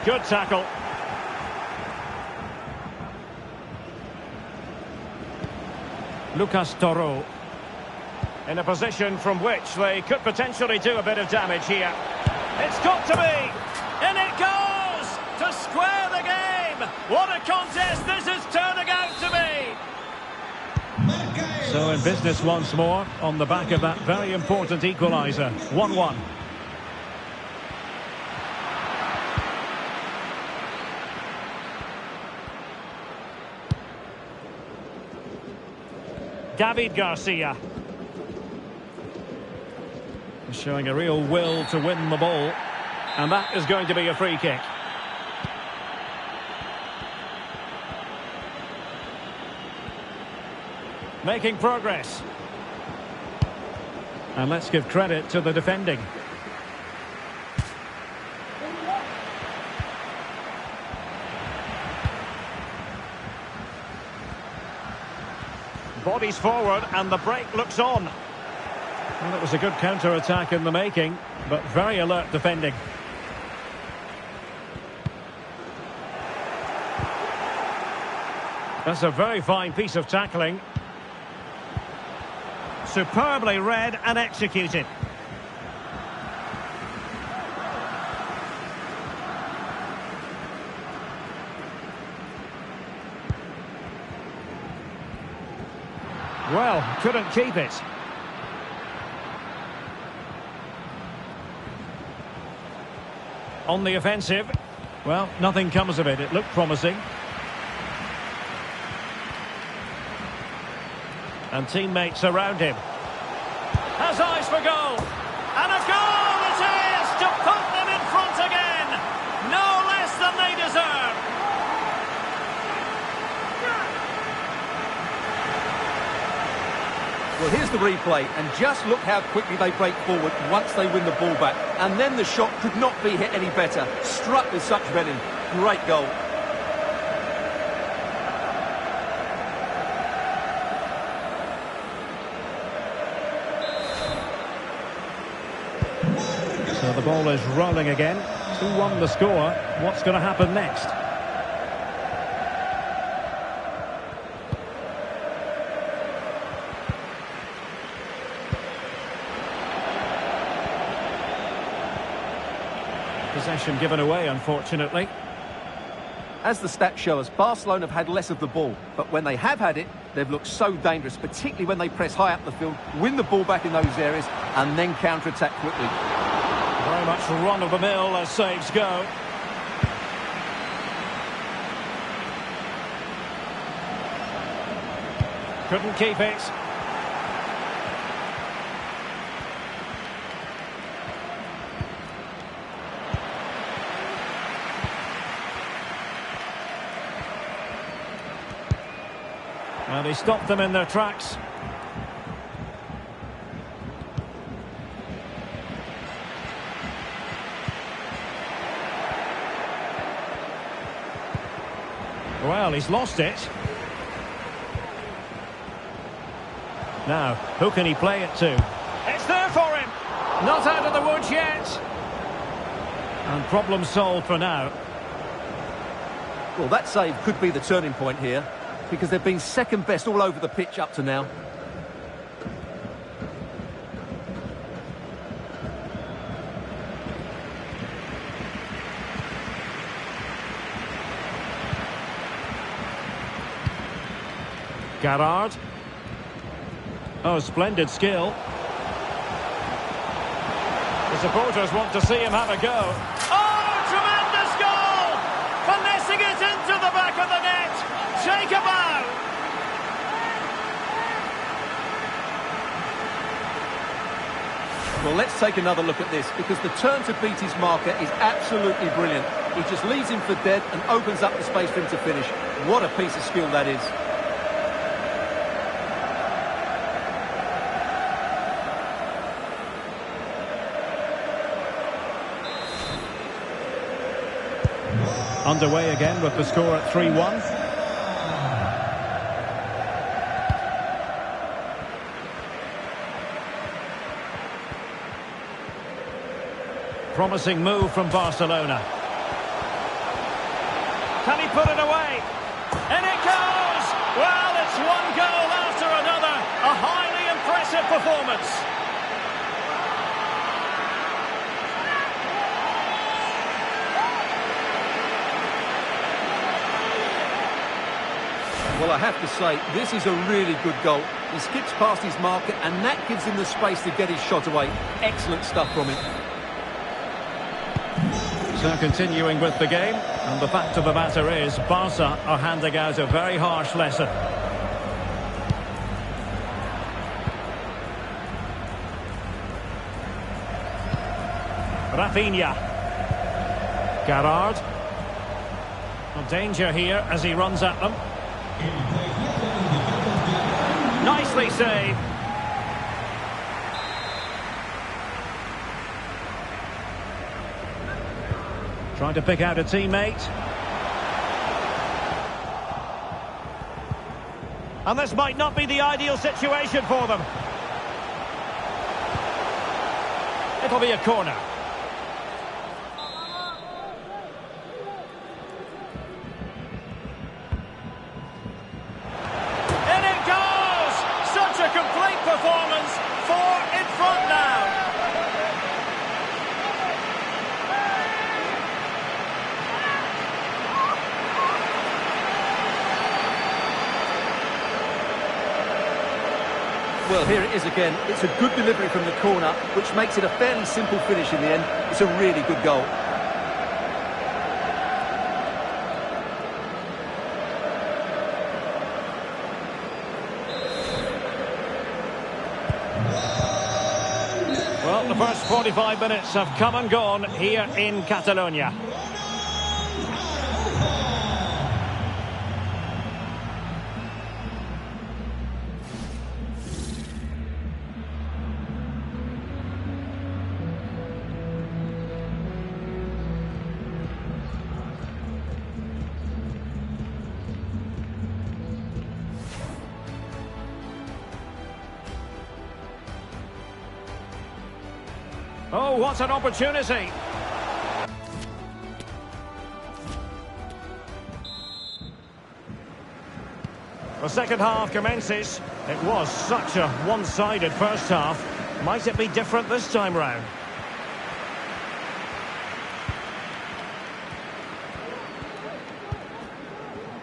Good tackle. Lucas Toro. In a position from which they could potentially do a bit of damage here. It's got to be! In it goes! To square the game! What a contest this is turning out to be! So in business once more, on the back of that very important equaliser. 1-1. David Garcia. Showing a real will to win the ball. And that is going to be a free kick. Making progress. And let's give credit to the defending. Bodies forward and the break looks on. Well, it was a good counter-attack in the making, but very alert defending. That's a very fine piece of tackling. Superbly read and executed. Well, couldn't keep it. On the offensive. Well, nothing comes of it. It looked promising. And teammates around him. Has eyes for goal. And a goal it is to put them in front again. No less than they deserve. Well, here's the replay, and just look how quickly they break forward once they win the ball back. And then the shot could not be hit any better. Struck with such venom. Great goal. So the ball is rolling again. 2-1 the score. What's going to happen next? Possession given away, unfortunately. As the stats show us, Barcelona have had less of the ball, but when they have had it, they've looked so dangerous, particularly when they press high up the field, win the ball back in those areas, and then counter-attack quickly. Very much run-of-the-mill as saves go. Couldn't keep it. And he stopped them in their tracks. Well, he's lost it. Now, who can he play it to? It's there for him! Not out of the woods yet! And problem solved for now. Well, that save could be the turning point here, because they've been second best all over the pitch up to now. Gerrard. Oh, splendid skill. The supporters want to see him have a go. Oh, tremendous goal! Finessing it into the back of the net. Take a bow. Well, let's take another look at this, because the turn to beat his marker is absolutely brilliant. He just leaves him for dead and opens up the space for him to finish. What a piece of skill that is. Underway again with the score at 3-1. Promising move from Barcelona. Can he put it away? And it goes! Well, it's one goal after another. A highly impressive performance. Well, I have to say, this is a really good goal. He skips past his marker, and that gives him the space to get his shot away. Excellent stuff from him. So continuing with the game, and the fact of the matter is, Barca are handing out a very harsh lesson. Rafinha. Gerrard. Well, danger here as he runs at them. Nicely saved. Trying to pick out a teammate. And this might not be the ideal situation for them. It'll be a corner. In it goes! Such a complete performance. 4 in front now. Well, here it is again. It's a good delivery from the corner, which makes it a fairly simple finish in the end. It's a really good goal. Well, the first 45 minutes have come and gone here in Catalonia. Oh, what an opportunity! The second half commences. It was such a one-sided first half. Might it be different this time round?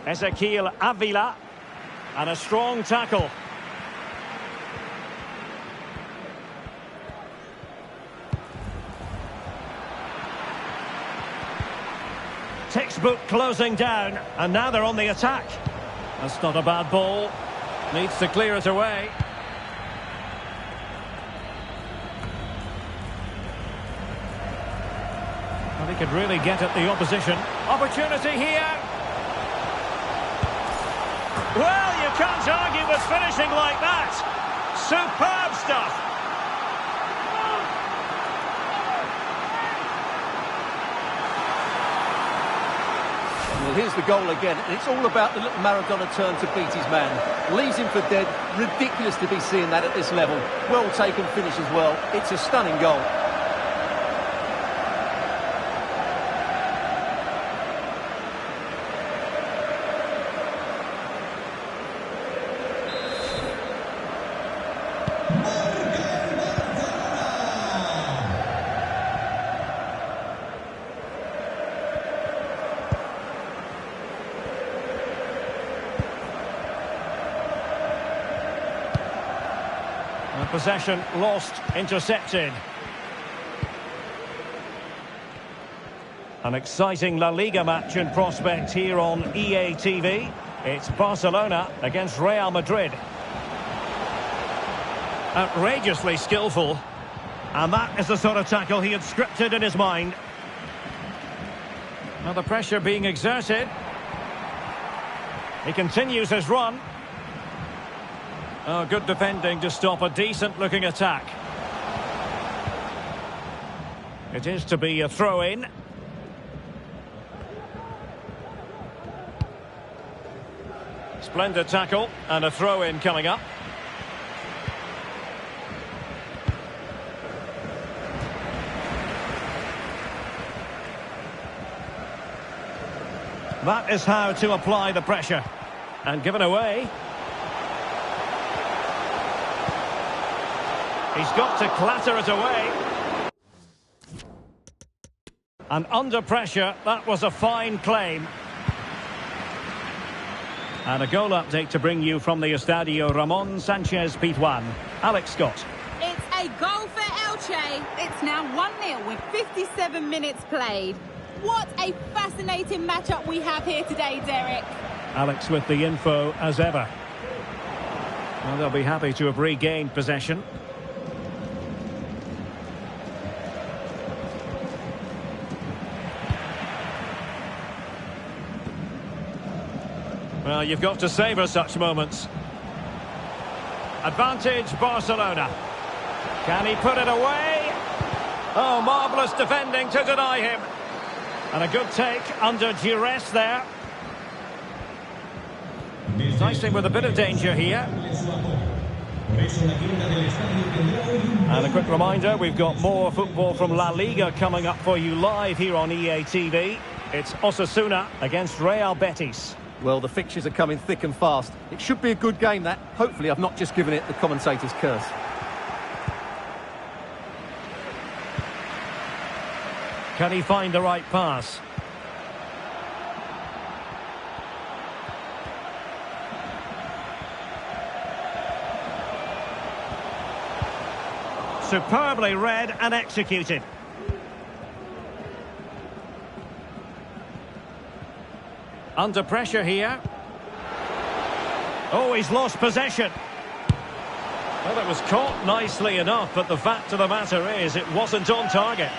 Ezequiel Avila. And a strong tackle. Textbook closing down, and now they're on the attack. That's not a bad ball. Needs to clear it away. Well, he could really get at the opposition. Opportunity here. Well, you can't argue with finishing like that. Superb stuff. Well, here's the goal again, and it's all about the little Maradona turn to beat his man. Leaves him for dead. Ridiculous to be seeing that at this level. Well taken finish as well. It's a stunning goal. Possession lost, intercepted. An exciting La Liga match in prospect here on EA TV. It's Barcelona against Real Madrid. Outrageously skillful. And that is the sort of tackle he had scripted in his mind. Now the pressure being exerted. He continues his run. Oh, good defending to stop a decent-looking attack. It is to be a throw-in. Splendid tackle, and a throw-in coming up. That is how to apply the pressure. And given away. He's got to clatter it away. And under pressure, that was a fine claim. And a goal update to bring you from the Estadio Ramon Sanchez Pizjuan. Alex Scott. It's a goal for Elche. It's now 1-0 with 57 minutes played. What a fascinating matchup we have here today, Derek. Alex with the info as ever. Well, they'll be happy to have regained possession. Well, you've got to savour such moments. Advantage, Barcelona. Can he put it away? Oh, marvellous defending to deny him. And a good take under duress there. Dicing with a bit of danger here. And a quick reminder, we've got more football from La Liga coming up for you live here on EA TV. It's Osasuna against Real Betis. Well, the fixtures are coming thick and fast. It should be a good game, that. Hopefully I've not just given it the commentator's curse. Can he find the right pass? Superbly read and executed. Under pressure here. Oh, he's lost possession. Well, it was caught nicely enough, but the fact of the matter is it wasn't on target.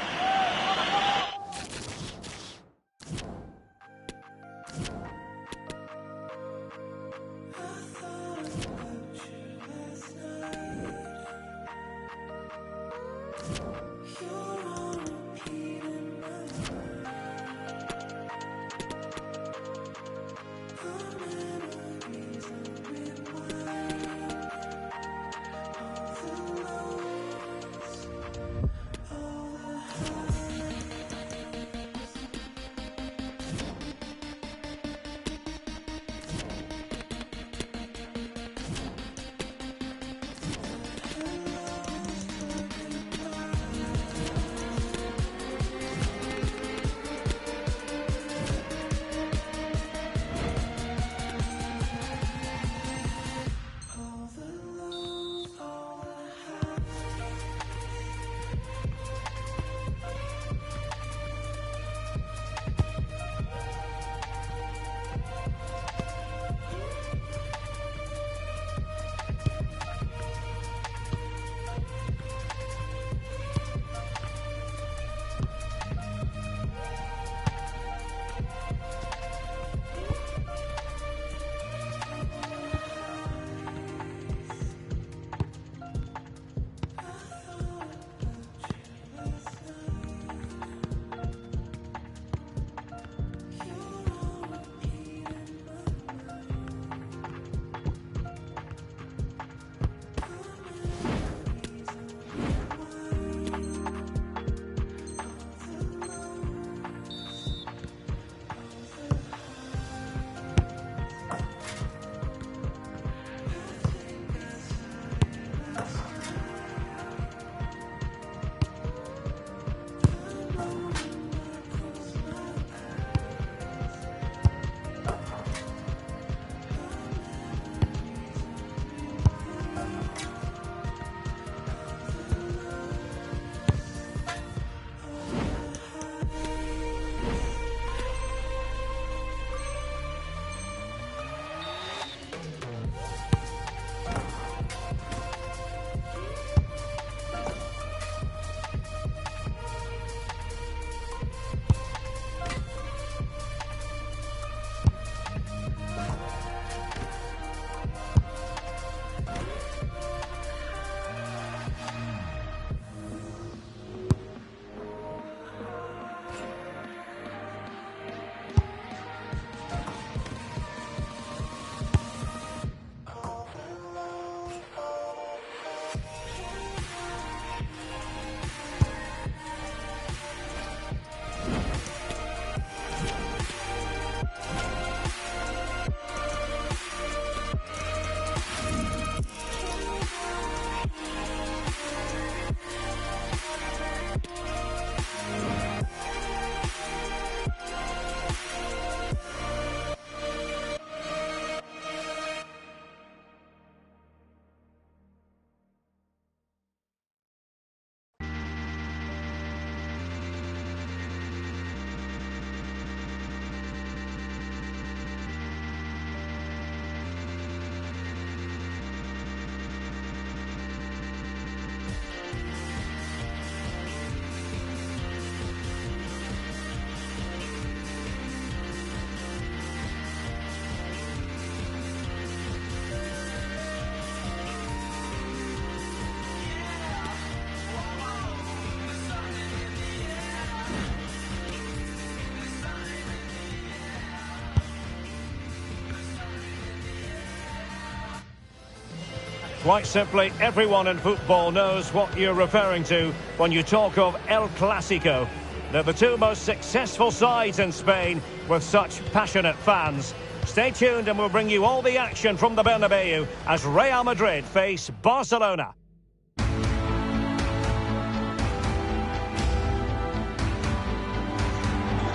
Quite simply, everyone in football knows what you're referring to when you talk of El Clasico. They're the two most successful sides in Spain with such passionate fans. Stay tuned and we'll bring you all the action from the Bernabeu as Real Madrid face Barcelona.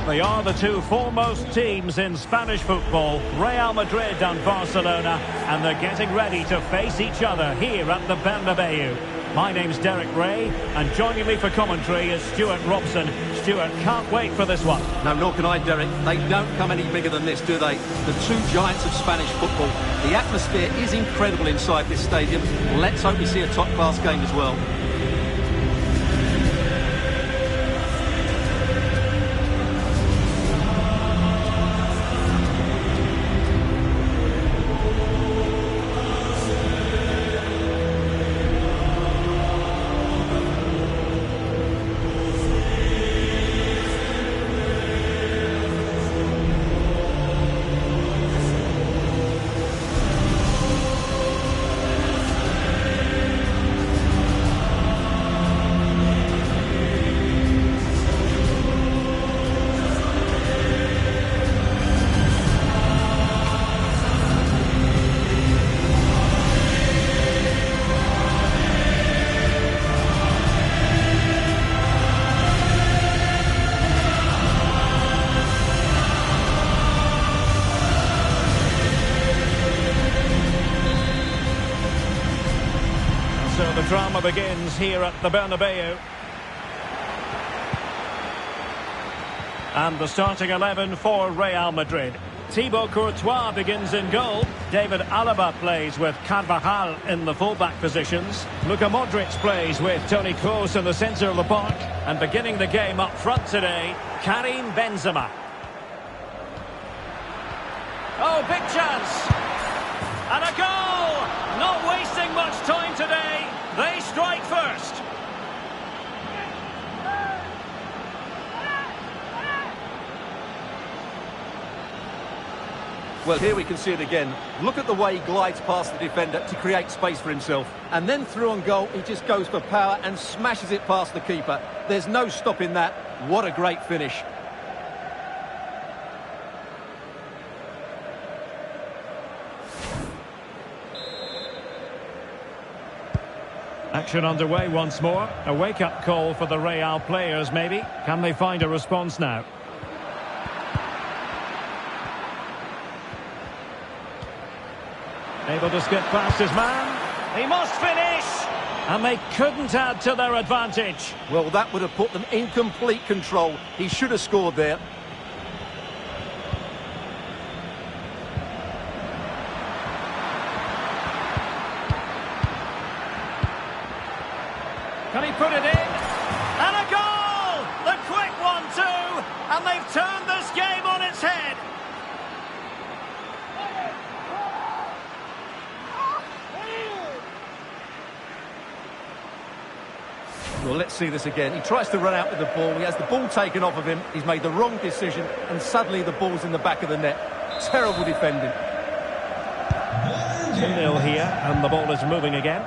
They are the two foremost teams in Spanish football, Real Madrid and Barcelona, and they're getting ready to face each other here at the Bernabeu. My name's Derek Ray, and joining me for commentary is Stuart Robson. Stuart, can't wait for this one. No, nor can I, Derek. They don't come any bigger than this, do they? The two giants of Spanish football. The atmosphere is incredible inside this stadium. Let's hope we see a top-class game as well. So the drama begins here at the Bernabeu. And the starting 11 for Real Madrid. Thibaut Courtois begins in goal. David Alaba plays with Carvajal in the fullback positions. Luka Modric plays with Toni Kroos in the centre of the park. And beginning the game up front today, Karim Benzema. Oh, big chance! And a goal! Not wasting much time today. They strike first. Well, here we can see it again. Look at the way he glides past the defender to create space for himself. And then through on goal, he just goes for power and smashes it past the keeper. There's no stopping that. What a great finish. Action underway once more. A wake-up call for the Real players, maybe. Can they find a response now? Able to skip past his man. He must finish! And they couldn't add to their advantage. Well, that would have put them in complete control. He should have scored there. Can he put it in? And a goal! The quick 1-2! And they've turned this game on its head. Well, let's see this again. He tries to run out with the ball. He has the ball taken off of him. He's made the wrong decision. And suddenly the ball's in the back of the net. Terrible defending. 2-0 here, and the ball is moving again.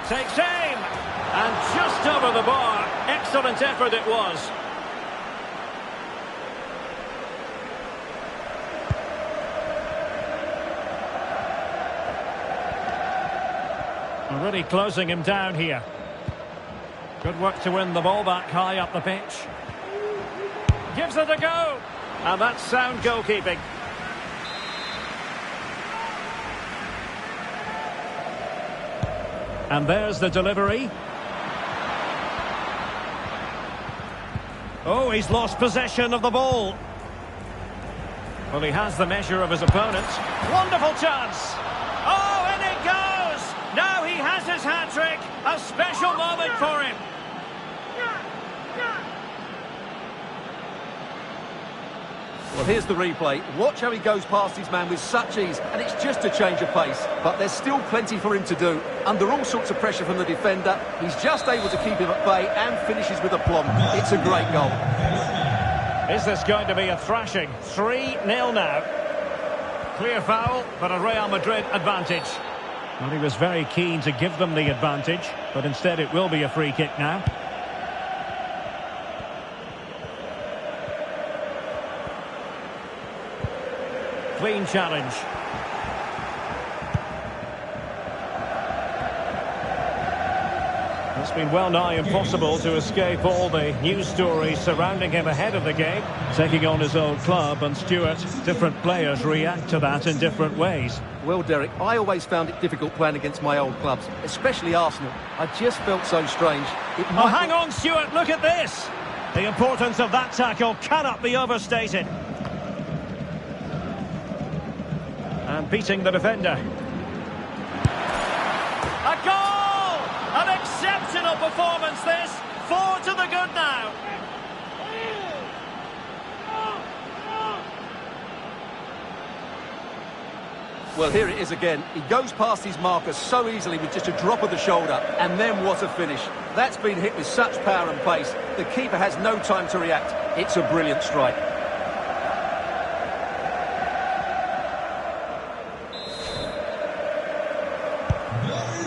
Takes aim, and just over the bar. Excellent effort it was. Really closing him down here. Good work to win the ball back high up the pitch. Gives it a go, and that's sound goalkeeping. And there's the delivery. Oh, he's lost possession of the ball. Well, he has the measure of his opponent. Wonderful chance. Oh, and it goes. Now he has his hat-trick. A special moment for him. Well, here's the replay. Watch how he goes past his man with such ease, and it's just a change of pace. But there's still plenty for him to do. Under all sorts of pressure from the defender, he's just able to keep him at bay and finishes with aplomb. It's a great goal. Is this going to be a thrashing? 3-0 now. Clear foul, but a Real Madrid advantage. Well, he was very keen to give them the advantage, but instead it will be a free kick now. Clean challenge. It's been well nigh impossible to escape all the news stories surrounding him ahead of the game. Taking on his old club, and Stuart, different players react to that in different ways. Well, Derek, I always found it difficult playing against my old clubs, especially Arsenal. I just felt so strange. Oh, hang on, Stuart, look at this! The importance of that tackle cannot be overstated. And beating the defender. A goal! An exceptional performance, this. 4 to the good now. Well, here it is again. He goes past his marker so easily with just a drop of the shoulder. And then what a finish. That's been hit with such power and pace. The keeper has no time to react. It's a brilliant strike.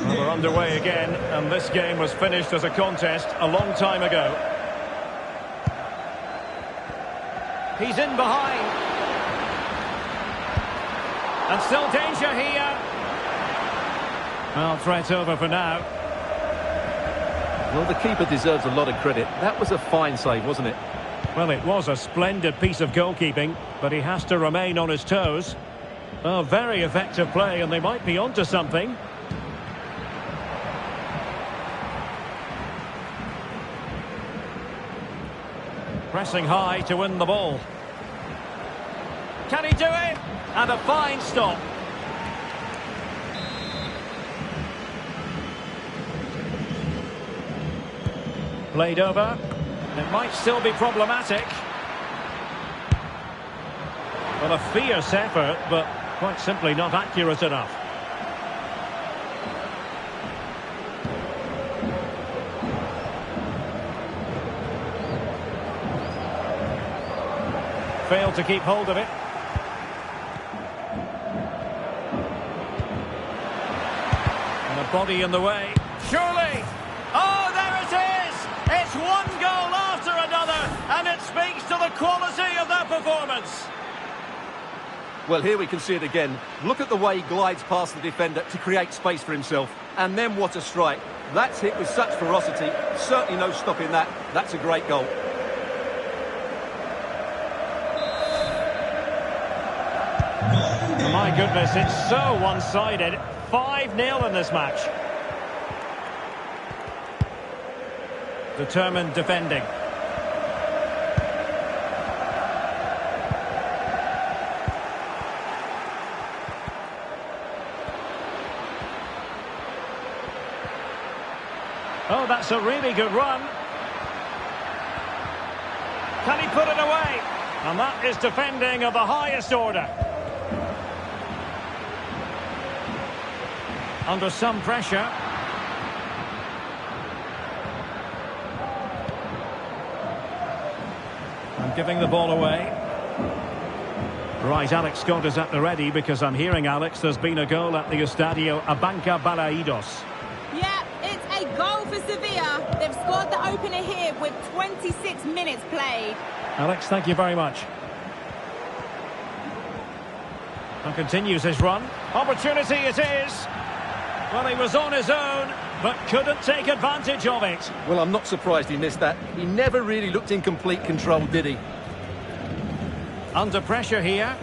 Well, we're underway again, and this game was finished as a contest a long time ago. He's in behind. And still danger here. Well, threat over for now. Well, the keeper deserves a lot of credit. That was a fine save, wasn't it? Well, it was a splendid piece of goalkeeping, but he has to remain on his toes. Oh, very effective play, and they might be onto something. Pressing high to win the ball. Can he do it? And a fine stop. Played over. It might still be problematic. Well, a fierce effort, but quite simply not accurate enough. Failed to keep hold of it. And a body in the way. Surely! Oh, there it is! It's one goal after another, and it speaks to the quality of that performance. Well, here we can see it again. Look at the way he glides past the defender to create space for himself. And then what a strike. That's hit with such ferocity. Certainly no stopping that. That's a great goal. My goodness, it's so one-sided. 5-0 in this match. Determined defending. Oh, that's a really good run. Can he put it away? And that is defending of the highest order. Under some pressure. And giving the ball away. Right, Alex Scott is at the ready, because I'm hearing, Alex, there's been a goal at the Estadio Abanca Balaidos. Yeah, it's a goal for Sevilla. They've scored the opener here with 26 minutes played. Alex, thank you very much. And continues his run. Opportunity it is. Well, he was on his own, but couldn't take advantage of it. Well, I'm not surprised he missed that. He never really looked in complete control, did he? Under pressure here.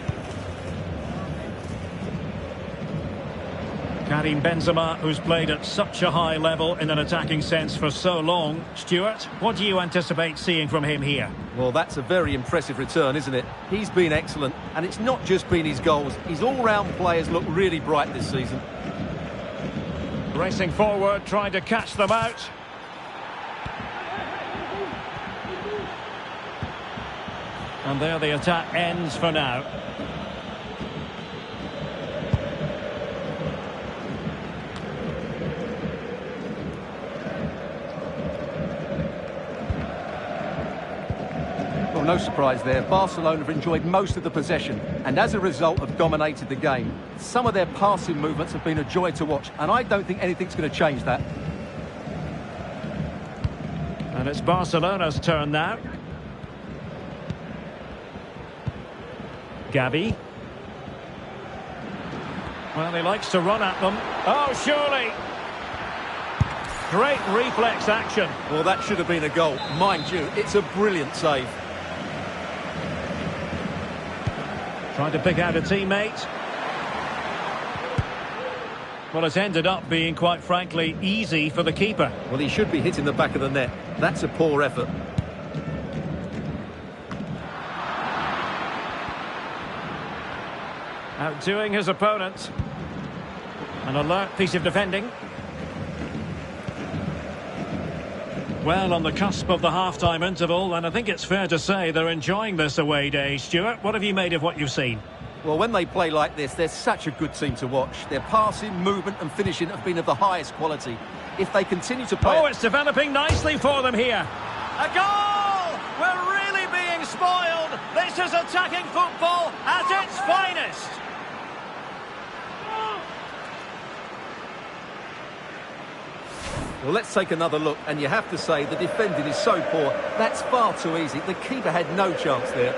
Karim Benzema, who's played at such a high level in an attacking sense for so long. Stuart, what do you anticipate seeing from him here? Well, that's a very impressive return, isn't it? He's been excellent, and it's not just been his goals. His all-round players look really bright this season. Racing forward, trying to catch them out. And there the attack ends for now. Well, no surprise there. Barcelona have enjoyed most of the possession and as a result have dominated the game. Some of their passing movements have been a joy to watch and I don't think anything's going to change that. And it's Barcelona's turn now. Gabi. Well, he likes to run at them. Oh, surely. Great reflex action. Well, that should have been a goal. Mind you, it's a brilliant save. Trying to pick out a teammate. Well, it's ended up being, quite frankly, easy for the keeper. Well, he should be hitting the back of the net. That's a poor effort. Outdoing his opponent. An alert piece of defending. Well, on the cusp of the half-time interval, and I think it's fair to say they're enjoying this away day. Stuart, what have you made of what you've seen? Well, when they play like this, they're such a good team to watch. Their passing, movement and finishing have been of the highest quality. If they continue to play... Oh, it's developing nicely for them here. A goal! We're really being spoiled. This is attacking football at its finest. Well, let's take another look, and you have to say the defending is so poor. That's far too easy. The keeper had no chance there.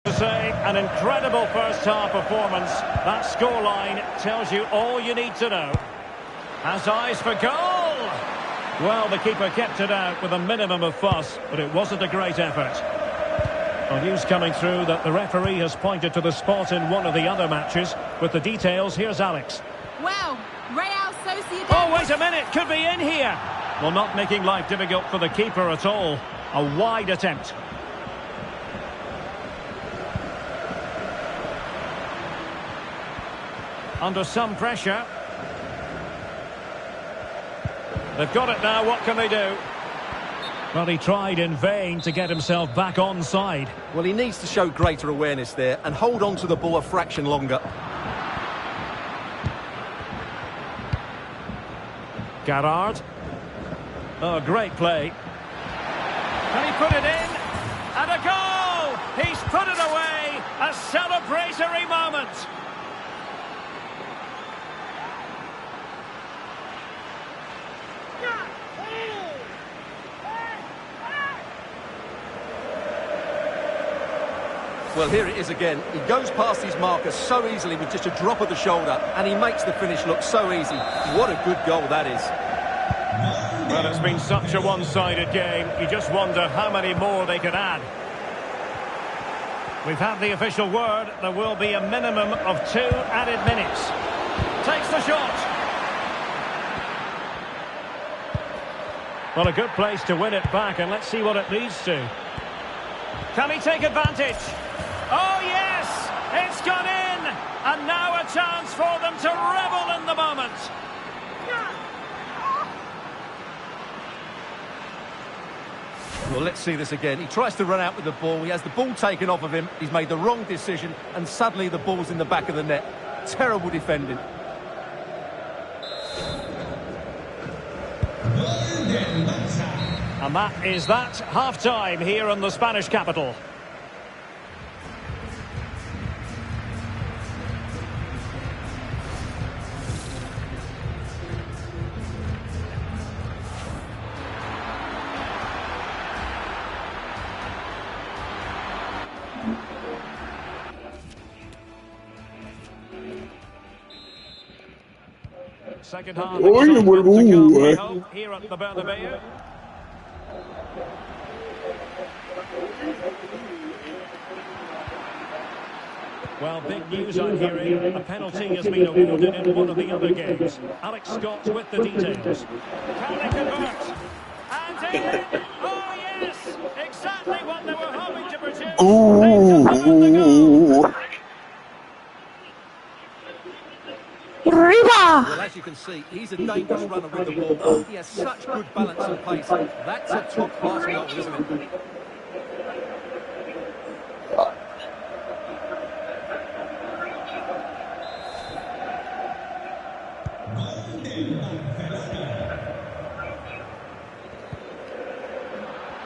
To say, an incredible first-half performance. That scoreline tells you all you need to know. Has eyes for goal! Well, the keeper kept it out with a minimum of fuss, but it wasn't a great effort. Well, news coming through that the referee has pointed to the spot in one of the other matches. With the details, here's Alex. Well, Real Sociedad... Oh, wait a minute, could be in here. Well, not making life difficult for the keeper at all. A wide attempt. Under some pressure. They've got it now, what can they do? Well, he tried in vain to get himself back onside. Well, he needs to show greater awareness there and hold on to the ball a fraction longer. Gerrard. Oh, great play. Can he put it in? And a goal! He's put it away! A celebratory moment! Well, here it is again. He goes past his marker so easily with just a drop of the shoulder, and he makes the finish look so easy. What a good goal that is. Well, it's been such a one-sided game. You just wonder how many more they could add. We've had the official word. There will be a minimum of 2 added minutes. Takes the shot. Well, a good place to win it back, and let's see what it leads to. Can he take advantage? Oh, yes! It's gone in! And now a chance for them to revel in the moment. Well, let's see this again. He tries to run out with the ball. He has the ball taken off of him. He's made the wrong decision, and suddenly the ball's in the back of the net. Terrible defending. And that is that. Half-time here in the Spanish capital. Second half here at the Bernabeu. Well, big news I'm hearing. A penalty has been awarded in one of the other games. Alex Scott with the details. Can they convert? And in! Oh, yes! Exactly what they were hoping to produce. They've done the goal. as you can see, he's a dangerous runner with the ball. He has such good balance and pace. That's a top-class goal, isn't it?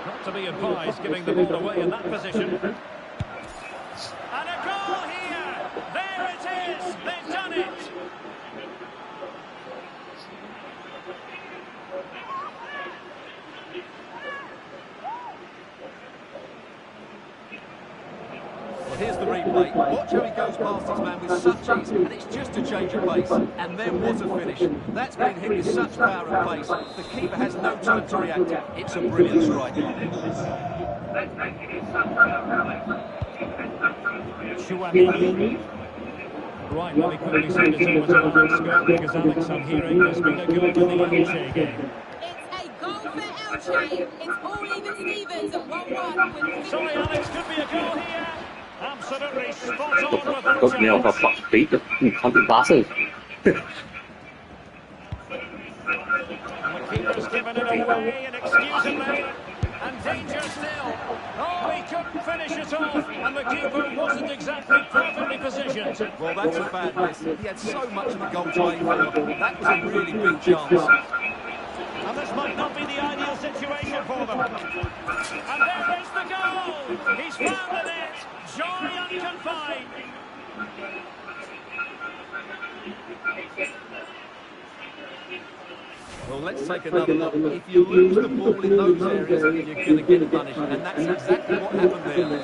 Not to be advised giving the ball away in that position. And a goal here! There it is! They've done it! Well, here's the replay. Watch how he goes past his man with such ease, and it's just a change of pace. And then what a finish. That's been hit with such power and pace. The keeper has no time to react. It's a brilliant strike. Right, well, he quickly sent it over to Alex Scott because Alex, I'm hearing, there's been a goal in the Elche game. It's a goal for Elche. It's all even Stevens at 1-1. Sorry, Alex, could be a goal here. Absolutely spot on with that Tốt nhiều và challenge. bọc tí không bị phá sự. And the keeper's given it away inexcusably. And danger still. Oh, he couldn't finish it off. And the keeper wasn't exactly perfectly positioned. Well, that's a bad miss. He had so much of the goal to aim for. That was a really big chance. And this might not be the ideal situation for them. And there is the goal! He's found the net! Joy unconfined! Well, let's take another look. If you lose the ball in those areas, you're going to get punished. And that's exactly what happened there.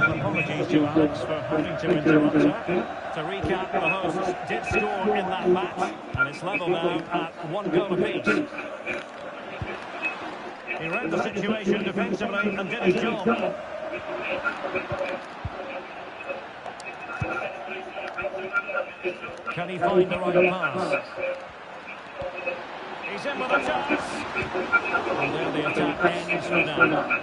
And apologies to Alex for having to interrupt her. To recap, the hosts did score in that match, and it's level now at 1 goal apiece. He read the situation defensively and did his job. Can he find the right pass? He's in with a chance. And there the attack ends for now.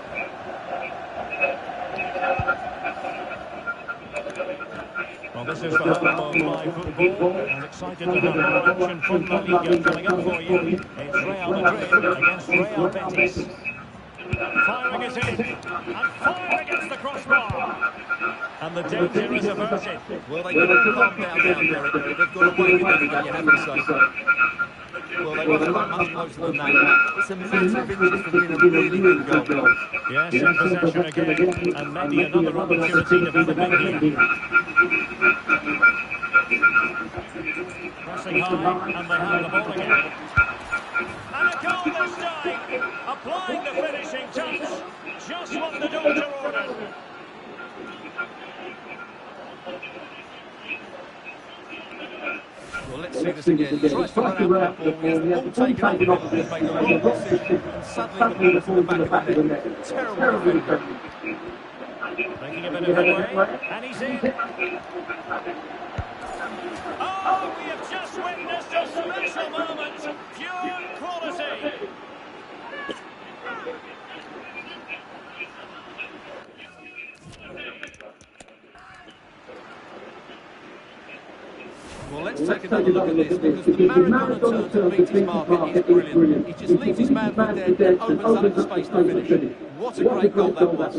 Well, this is the home of live football, and excited to have more action from La Liga coming up for you. It's Real Madrid against Real Betis. Firing it in, and firing against the crossbar. And the danger is averted. Well, they've got to calm down, Derek. They've got to wait with everything, you have to say. Well, they must have got much closer than that. It's a massive inches from being a really good goal. Yes, in possession again, and maybe another opportunity developing here. Pressing high, and they have the ball again. And a goal this time, applying the finishing touch, just what the doctor ordered. Well, let's see this again. He tries to run out that ball, he has the ball taken out of him, he's made the wrong decision, and suddenly the ball is in the back of the net. Terrible defending. Making a bit of headway, and he's in. Oh, we have just witnessed a special moment. Pure quality. Well, let's take another look at this, because the Maradona turn to beat his market is brilliant. He just leaves his man for dead and opens up the space to finish. What a great goal that was.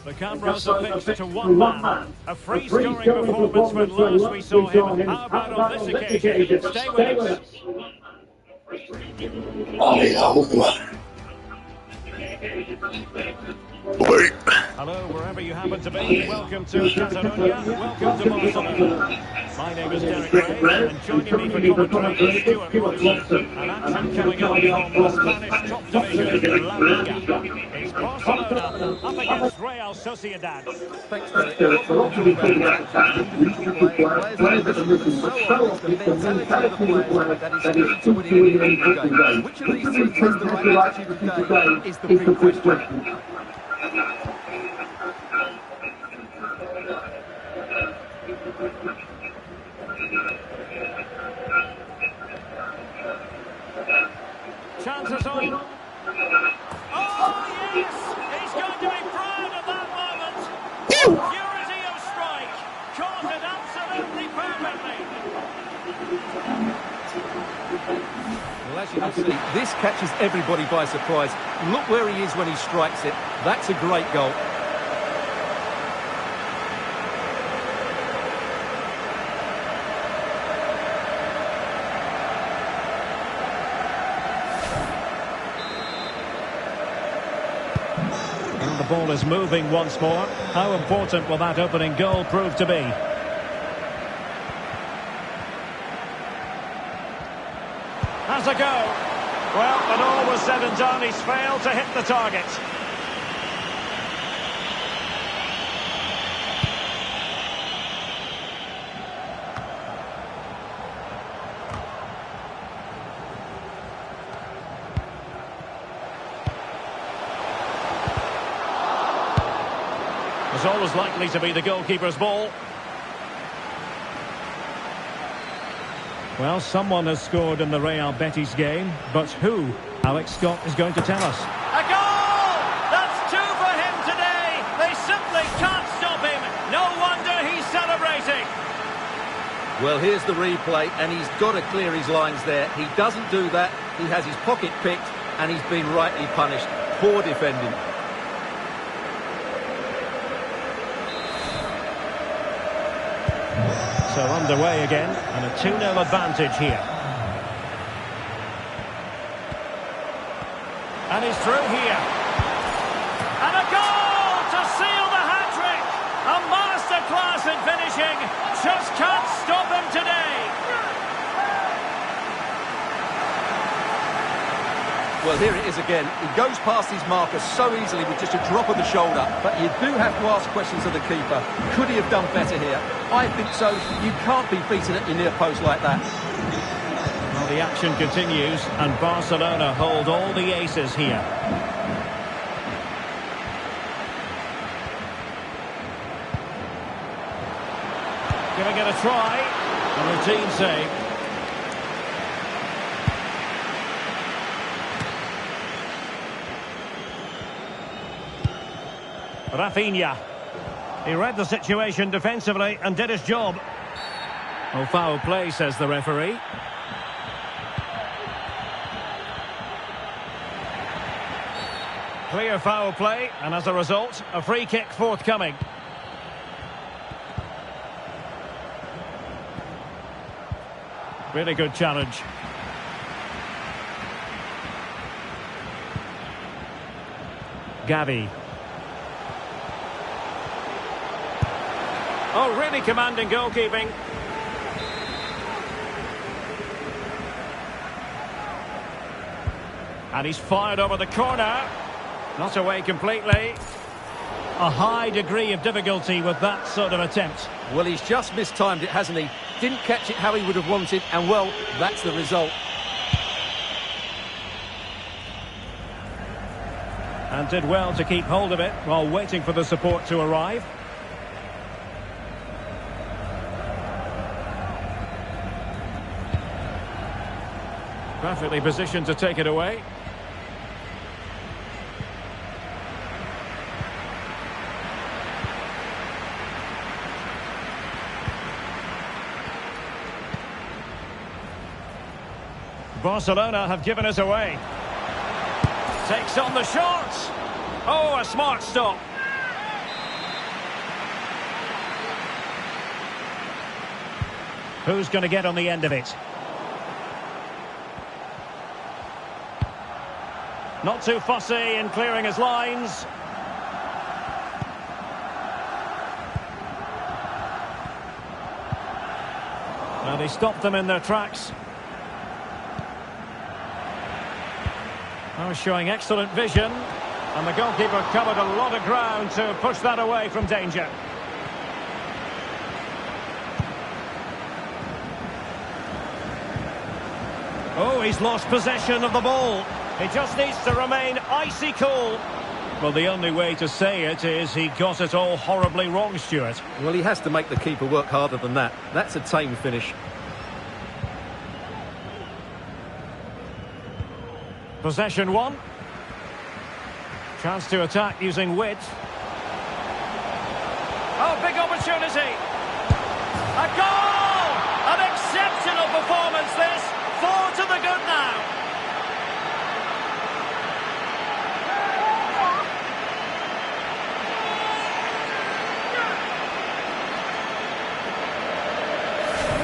The cameras are fixed to one man. A free-scoring performance when last we saw him. How about on this occasion? Stay with us. Hello, wherever you happen to be. Welcome to Catalonia. Welcome to Barcelona. My name is Derek Ray, and joining me for commentary is Stuart Watson. An action coming up from the Spanish top division, La Liga. It's Barcelona up against Real Sociedad. Thanks, Derek. What we're talking about individual players that are listed so often, the mentality of the players that is key to winning any game. Which of these teams has the right attitude today is the big question. Chances on. Oh, yes! He's going to be proud of that moment. Purity of strike. Caught it absolutely perfectly. Well, as you can see, this catches everybody by surprise. Look where he is when he strikes it. That's a great goal. And the ball is moving once more. How important will that opening goal prove to be? Has a go. Well, when all was said and done, he's failed to hit the target. It's always likely to be the goalkeeper's ball. Well, someone has scored in the Real Betis game, but who? Alex Scott is going to tell us. A goal! That's two for him today. They simply can't stop him. No wonder he's celebrating. Well, here's the replay, and he's got to clear his lines there. He doesn't do that. He has his pocket picked, and he's been rightly punished. Poor defending. So underway again, and a 2-0 advantage here. And he's through here. And a goal to seal the hat-trick! A masterclass in finishing. Just can't stop him today. Well, here it is again. He goes past his marker so easily with just a drop of the shoulder. But you do have to ask questions of the keeper. Could he have done better here? I think so. You can't be beaten at your near post like that. Well, the action continues, and Barcelona hold all the aces here. Gonna get a try. A routine save. Rafinha. He read the situation defensively and did his job. Oh, foul play, says the referee. Clear foul play, and as a result, a free kick forthcoming. Really good challenge. Gavi. Oh, really commanding goalkeeping. And he's fired over the corner. Not away completely. A high degree of difficulty with that sort of attempt. Well, he's just mistimed it, hasn't he? Didn't catch it how he would have wanted, and well, that's the result. And did well to keep hold of it while waiting for the support to arrive. Perfectly positioned to take it away. Barcelona have given us away. Takes on the shot. Oh, a smart stop. Who's going to get on the end of it? Not too fussy in clearing his lines. Well, they stopped them in their tracks. Oh, showing excellent vision. And the goalkeeper covered a lot of ground to push that away from danger. Oh, he's lost possession of the ball. He just needs to remain icy cool. Well, the only way to say it is he got it all horribly wrong, Stuart. Well, he has to make the keeper work harder than that. That's a tame finish. Possession one. Chance to attack using wit. Oh, big opportunity. A goal! An exceptional performance this. 4 to the good now.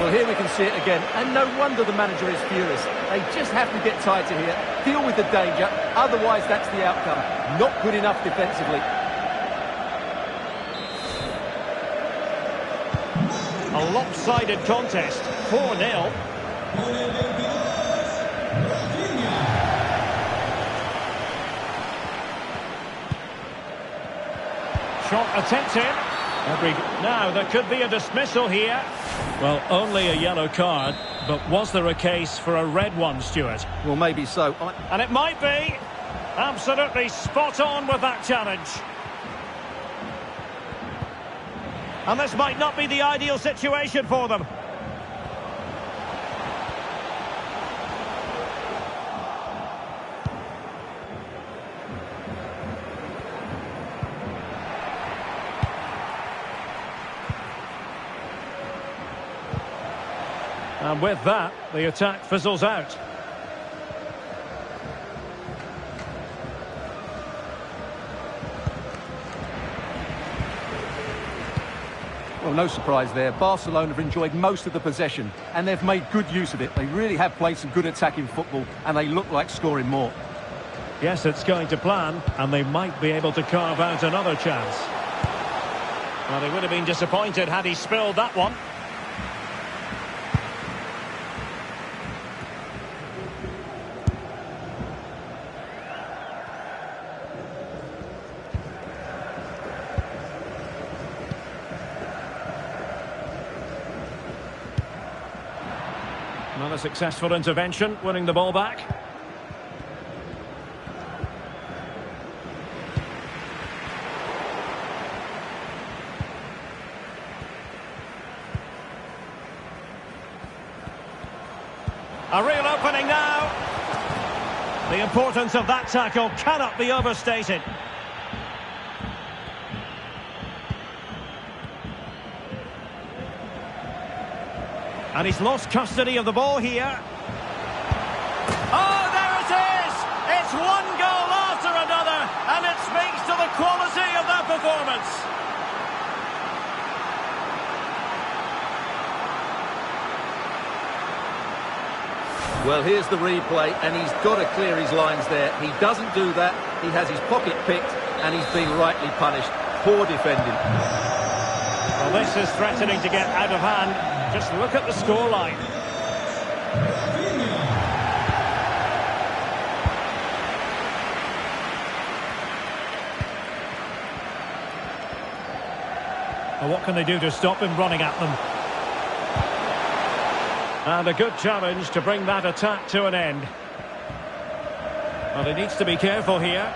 Well, here we can see it again, and no wonder the manager is furious. They just have to get tighter here, deal with the danger, otherwise that's the outcome. Not good enough defensively. A lopsided contest, 4-0. Shot attempted. Now, there could be a dismissal here. Well, only a yellow card, but was there a case for a red one, Stuart? Well, maybe so. And it might be. Absolutely spot on with that challenge. And this might not be the ideal situation for them. And with that, the attack fizzles out. Well, no surprise there. Barcelona have enjoyed most of the possession, and they've made good use of it. They really have played some good attacking football, and they look like scoring more. Yes, it's going to plan, and they might be able to carve out another chance. Well, they would have been disappointed had he spilled that one. Not a successful intervention, winning the ball back. A real opening now. The importance of that tackle cannot be overstated. And he's lost custody of the ball here. Oh, there it is! It's one goal after another, and it speaks to the quality of that performance. Well, here's the replay, and he's got to clear his lines there. He doesn't do that. He has his pocket picked, and he's been rightly punished. Poor defending. Well, this is threatening to get out of hand. Just look at the scoreline. Well, what can they do to stop him running at them? And a good challenge to bring that attack to an end. Well, he needs to be careful here.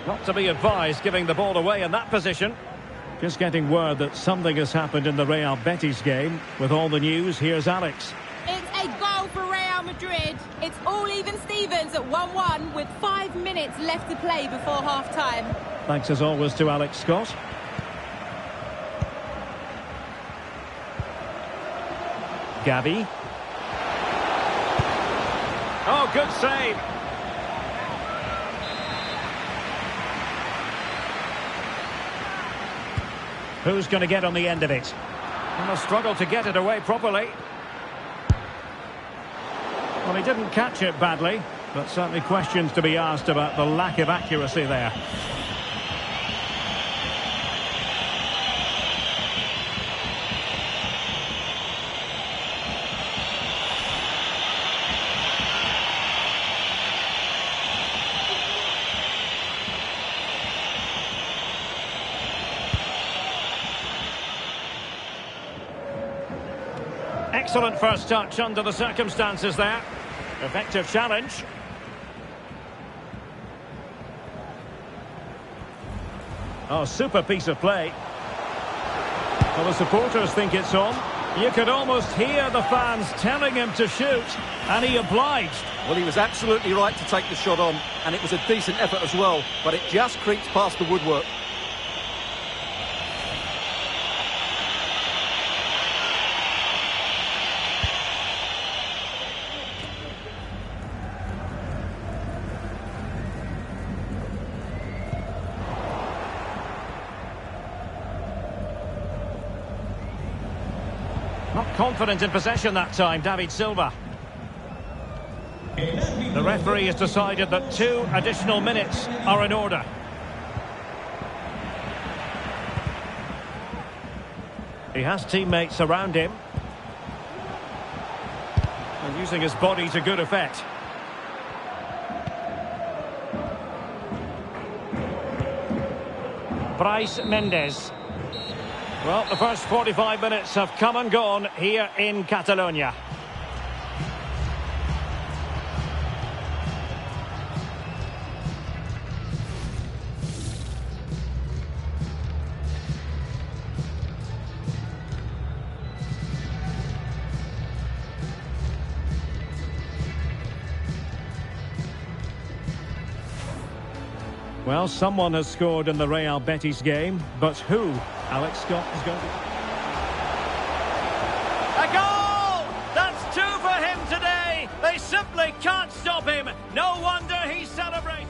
Not to be advised giving the ball away in that position. Just getting word that something has happened in the Real Betis game. With all the news, here's Alex. It's a goal for Real Madrid. It's all even Stevens at 1-1 with 5 minutes left to play before half-time. Thanks as always to Alex Scott. Gavi. Oh, good save. Who's going to get on the end of it? And a struggle to get it away properly. Well, he didn't catch it badly, but certainly questions to be asked about the lack of accuracy there. Excellent first touch under the circumstances there. Effective challenge. Oh, super piece of play. Well, the supporters think it's on. You could almost hear the fans telling him to shoot, and he obliged. Well, he was absolutely right to take the shot on, and it was a decent effort as well, but it just creeps past the woodwork. Not confident in possession that time, David Silva. The referee has decided that 2 additional minutes are in order. He has teammates around him. And using his body to good effect. Bryce Mendes. Well, the first 45 minutes have come and gone here in Catalonia. Well, someone has scored in the Real Betis game, but who? Alex Scott is going to... A goal! That's 2 for him today! They simply can't stop him! No wonder he's celebrating!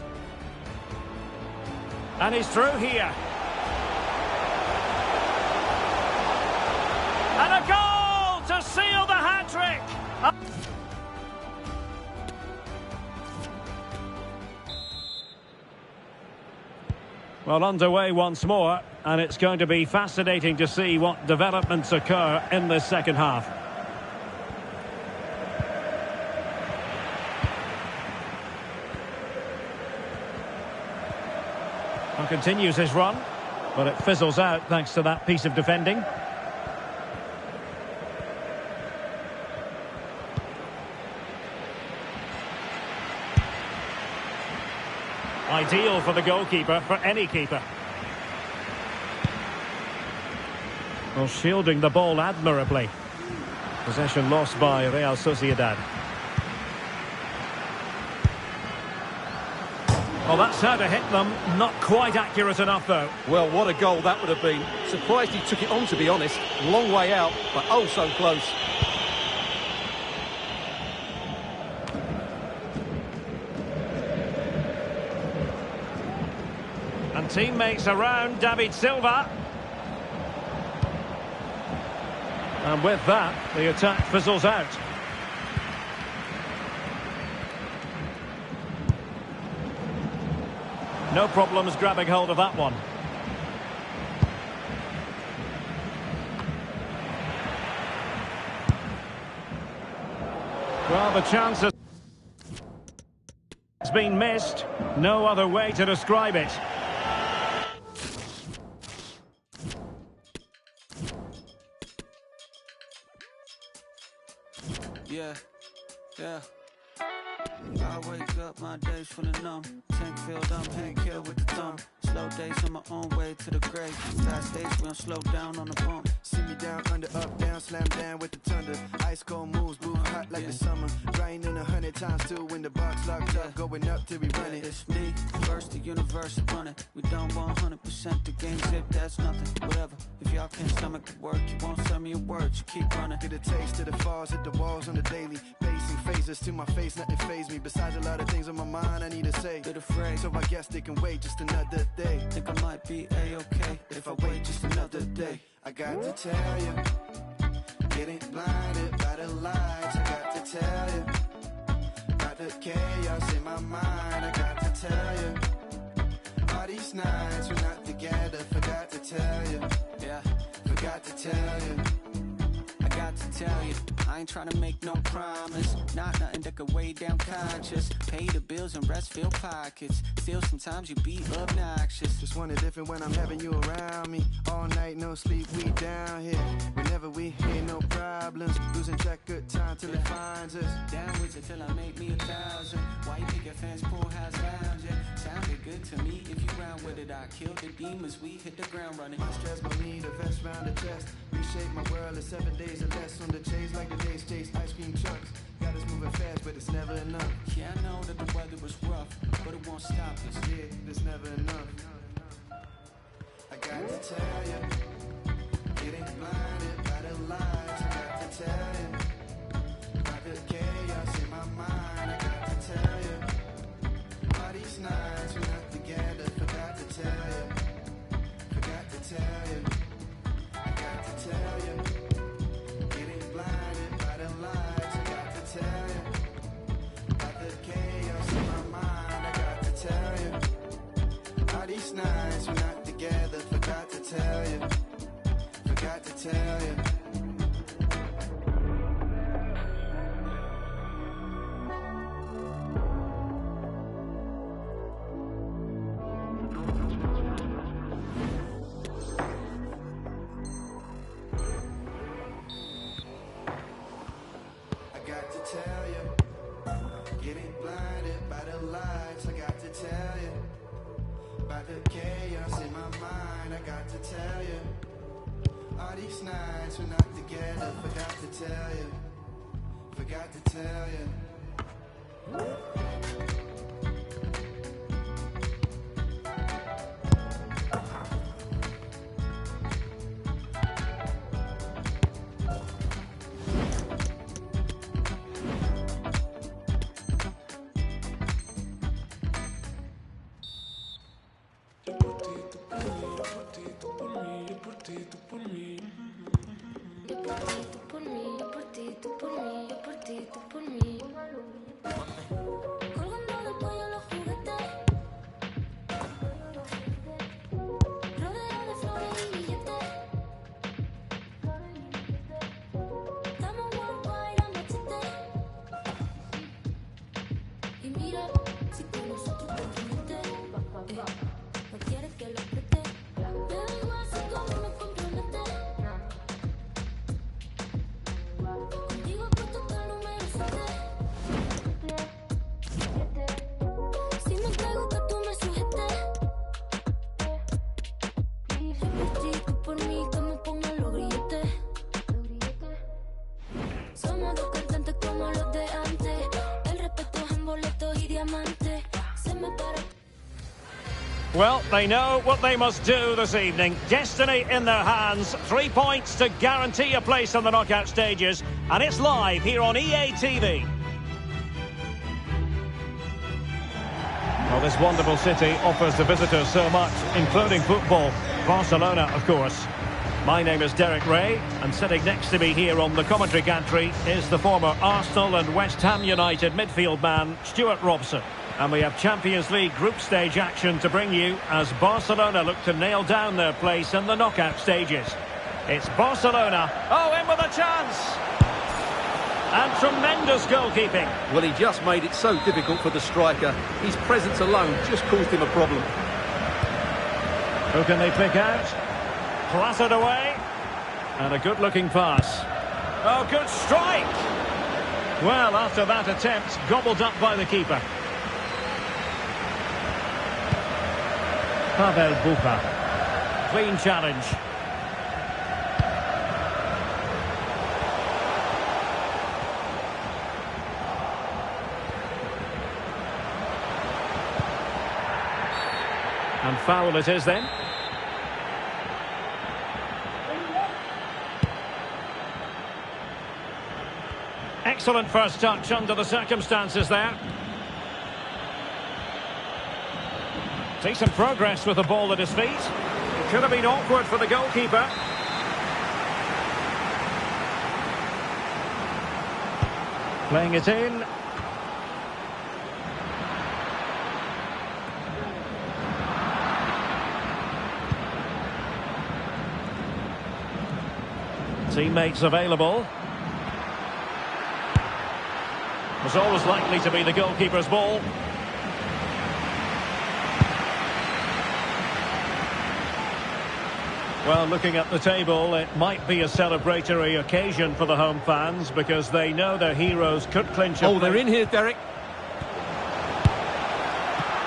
And he's through here. And a goal to seal the hat-trick! Well, underway once more, and it's going to be fascinating to see what developments occur in this second half. And continues his run, but it fizzles out thanks to that piece of defending. Ideal for the goalkeeper, for any keeper. Well, shielding the ball admirably. Possession lost by Real Sociedad. Oh, that's how to hit them. Not quite accurate enough, though. Well, what a goal that would have been. Surprised he took it on, to be honest. Long way out, but oh so close. And teammates around David Silva. And with that, the attack fizzles out. No problems grabbing hold of that one. Well, the chance has been missed. No other way to describe it. Yeah. I wake up, my days feeling numb. Tank filled, I'm hand killed with the thumb. Slow days on my own way to the grave. Fast days, we don't slow down on the bump. See me down, under, up, down, slam down with the thunder. Ice cold moves, blue hot like the summer. Grinding 100 times too when the box locked up. Going up till we run it. It's me, first the universe running. We don't want 100%, the game zip, that's nothing. Whatever, if y'all can't stomach the work, you won't send me a word, you keep running. Get a taste of the falls, hit the walls on the daily. Pacing phases to my face, nothing faze me. Besides a lot of things on my mind I need to say. Bit afraid, so I guess they can wait just another day. Think I might be A-okay if I wait just another day. I got to tell you, getting blinded by the lights. I got to tell you, about the chaos in my mind. I got to tell you, all these nights we're not together. Forgot to tell you, forgot to tell you. I got to tell you, I ain't trying to make no promise. Not nothing that could weigh down conscious. Pay the bills and rest fill pockets. Still sometimes you be obnoxious. Just want it different when I'm having you around me. All night, no sleep, we down here. Whenever we hear no problems. Losing track, good time till it finds us. Down with it till I make me 1,000. White picket fence, pool house lounge. Sounded good to me if you round with it. I killed the demons, we hit the ground running. My stress, my need, a vest round the chest. Reshape my world in 7 days or less. On the chase like the days chase ice cream trucks. Got us moving fast, but it's never enough. Yeah, I know that the weather was rough, but it won't stop us. Yeah, it's never enough. I got to tell you, getting blinded by the lights. I got to tell you, about the chaos in my mind. I got to tell you, all these nights we're not together. Forgot to tell you, forgot to tell you. I got to tell you, getting blinded by the lights. I got to tell you, about the chaos in my mind. I got to tell you, all these nights we're not together. Forgot to tell you, forgot to tell you. Tell you, getting blinded by the lights. I got to tell you, about the chaos in my mind. I got to tell you, all these nights we're not together. Forgot to tell you, forgot to tell you. Well, they know what they must do this evening. Destiny in their hands. 3 points to guarantee a place on the knockout stages. And it's live here on EA TV. Well, this wonderful city offers the visitors so much, including football. Barcelona, of course. My name is Derek Ray, and sitting next to me here on the commentary gantry is the former Arsenal and West Ham United midfield man, Stuart Robson. And we have Champions League group stage action to bring you as Barcelona look to nail down their place in the knockout stages. It's Barcelona. Oh, in with a chance! And tremendous goalkeeping. Well, he just made it so difficult for the striker. His presence alone just caused him a problem. Who can they pick out? Clattered away. And a good-looking pass. Oh, good strike! Well, after that attempt, gobbled up by the keeper. Pavel Bupa. Clean challenge. And foul it is then. Excellent first touch under the circumstances there. Decent progress with the ball at his feet. It could have been awkward for the goalkeeper. Playing it in. Teammates available. Was always likely to be the goalkeeper's ball. Well, looking at the table, it might be a celebratory occasion for the home fans because they know their heroes could clinch a Oh, they're in here, Derek.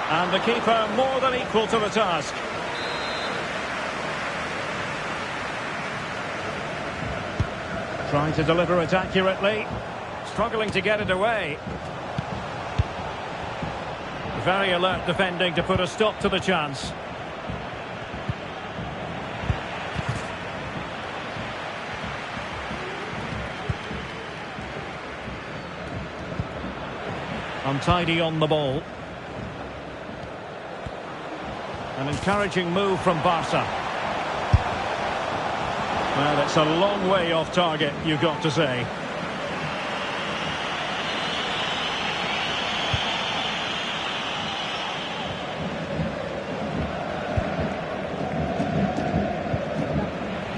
And the keeper more than equal to the task. Trying to deliver it accurately. Struggling to get it away. Very alert defending to put a stop to the chance. Untidy on the ball. An encouraging move from Barca. Well, it's a long way off target, you've got to say.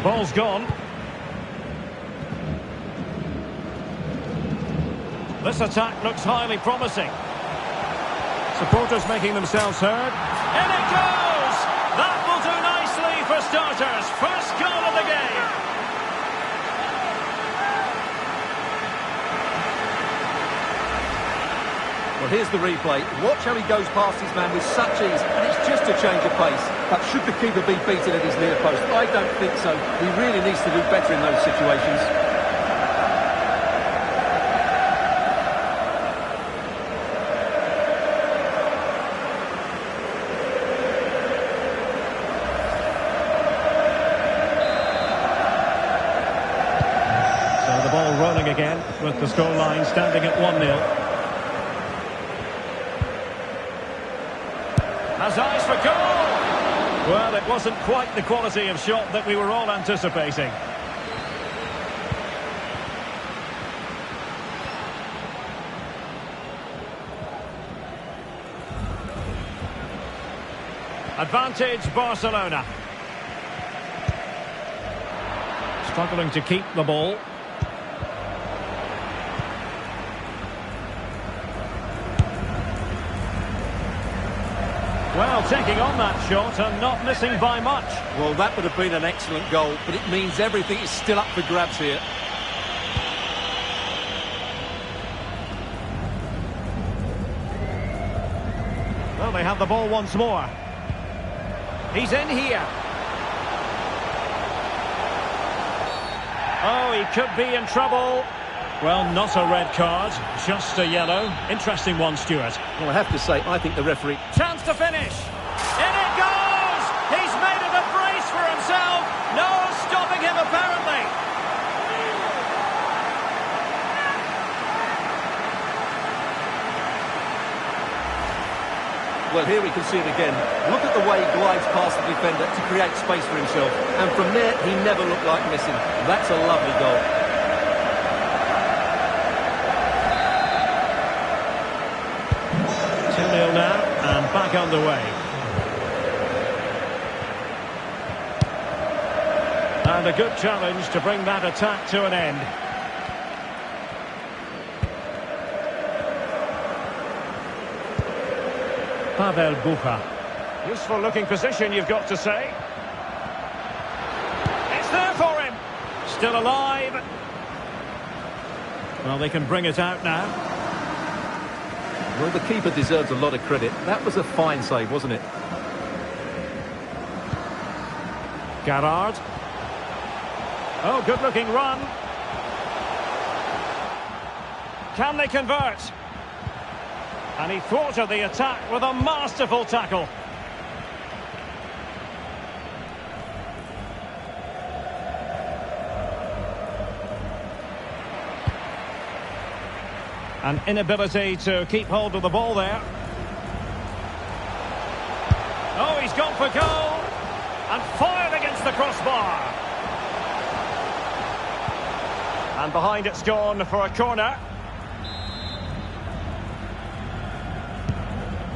Ball's gone. This attack looks highly promising. Supporters making themselves heard. In it goes! That will do nicely for starters. First goal of the game. Well, here's the replay. Watch how he goes past his man with such ease, and it's just a change of pace. But should the keeper be beaten at his near post? I don't think so. He really needs to do better in those situations. So the ball rolling again with the scoreline standing at 1-0. Has eyes for goal! Well, it wasn't quite the quality of shot that we were all anticipating. Advantage Barcelona. Struggling to keep the ball. Well, taking on that shot and not missing by much. Well, that would have been an excellent goal, but it means everything is still up for grabs here. Well, they have the ball once more. He's in here. Oh, he could be in trouble. Well, not a red card, just a yellow. Interesting one, Stuart. Well, I have to say, I think the referee... Chance to finish. In it goes! He's made it a brace for himself. No stopping him, apparently. Well, here we can see it again. Look at the way he glides past the defender to create space for himself. And from there, he never looked like missing. That's a lovely goal. 2-0 now, and back underway. And a good challenge to bring that attack to an end. Pavel Bucha. Useful looking position, you've got to say. It's there for him. Still alive. Well, they can bring it out now. Well, the keeper deserves a lot of credit. That was a fine save, wasn't it? Gerrard. Oh, good looking run. Can they convert? And he thwarted the attack with a masterful tackle. An inability to keep hold of the ball there. Oh, he's gone for goal. And fired against the crossbar. And behind it's gone for a corner.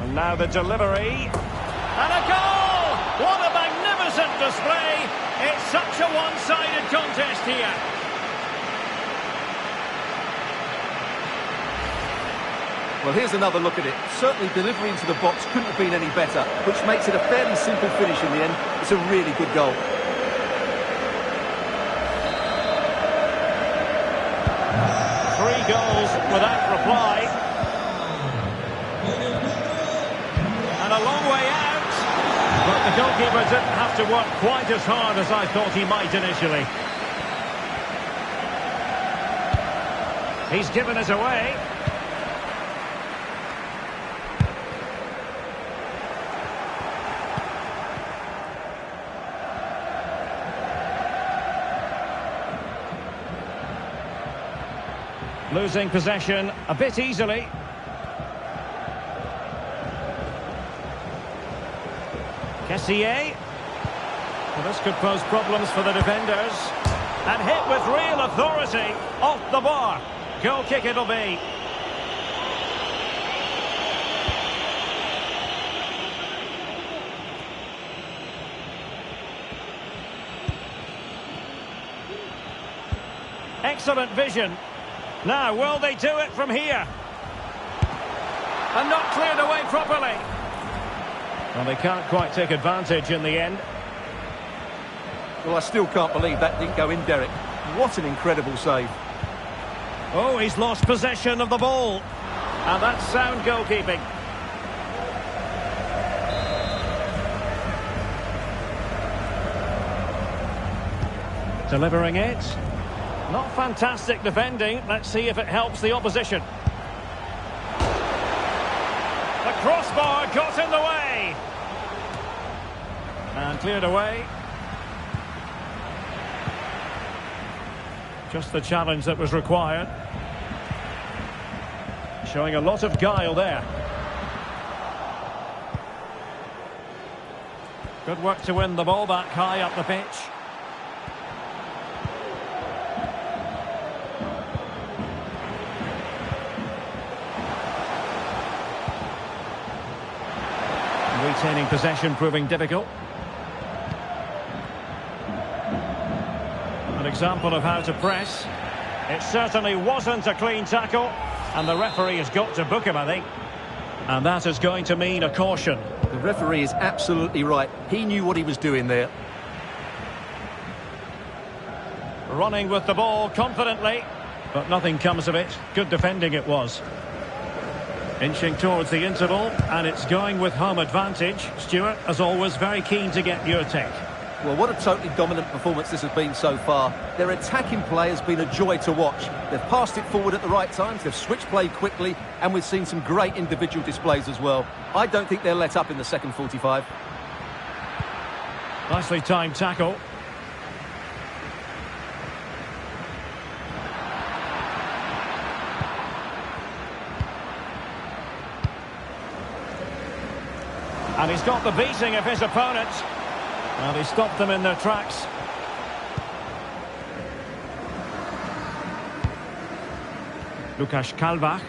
And now the delivery. And a goal! What a magnificent display. It's such a one-sided contest here. Well, here's another look at it. Certainly delivery into the box couldn't have been any better, which makes it a fairly simple finish in the end. It's a really good goal. Three goals without reply. And a long way out. But the goalkeeper didn't have to work quite as hard as I thought he might initially. He's given us away. Losing possession a bit easily. Kessié. Well, this could pose problems for the defenders. And hit with real authority off the bar. Goal kick it'll be. Excellent vision. Now, will they do it from here? And not cleared away properly. Well, they can't quite take advantage in the end. Well, I still can't believe that didn't go in, Derek. What an incredible save. Oh, he's lost possession of the ball. And that's sound goalkeeping. Delivering it. Not fantastic defending. Let's see if it helps the opposition. The crossbar got in the way. And cleared away. Just the challenge that was required. Showing a lot of guile there. Good work to win the ball back high up the pitch. Retaining possession proving difficult. An example of how to press. It certainly wasn't a clean tackle, and the referee has got to book him, I think. And that is going to mean a caution. The referee is absolutely right. He knew what he was doing there. Running with the ball confidently, but nothing comes of it. Good defending it was. Inching towards the interval, and it's going with home advantage. Stuart, as always, very keen to get your take. Well, what a totally dominant performance this has been so far. Their attacking play has been a joy to watch. They've passed it forward at the right times, they've switched play quickly, and we've seen some great individual displays as well. I don't think they'll let up in the second 45. Nicely timed tackle. And he's got the beating of his opponent. And he stopped them in their tracks. Lukas Kalbach.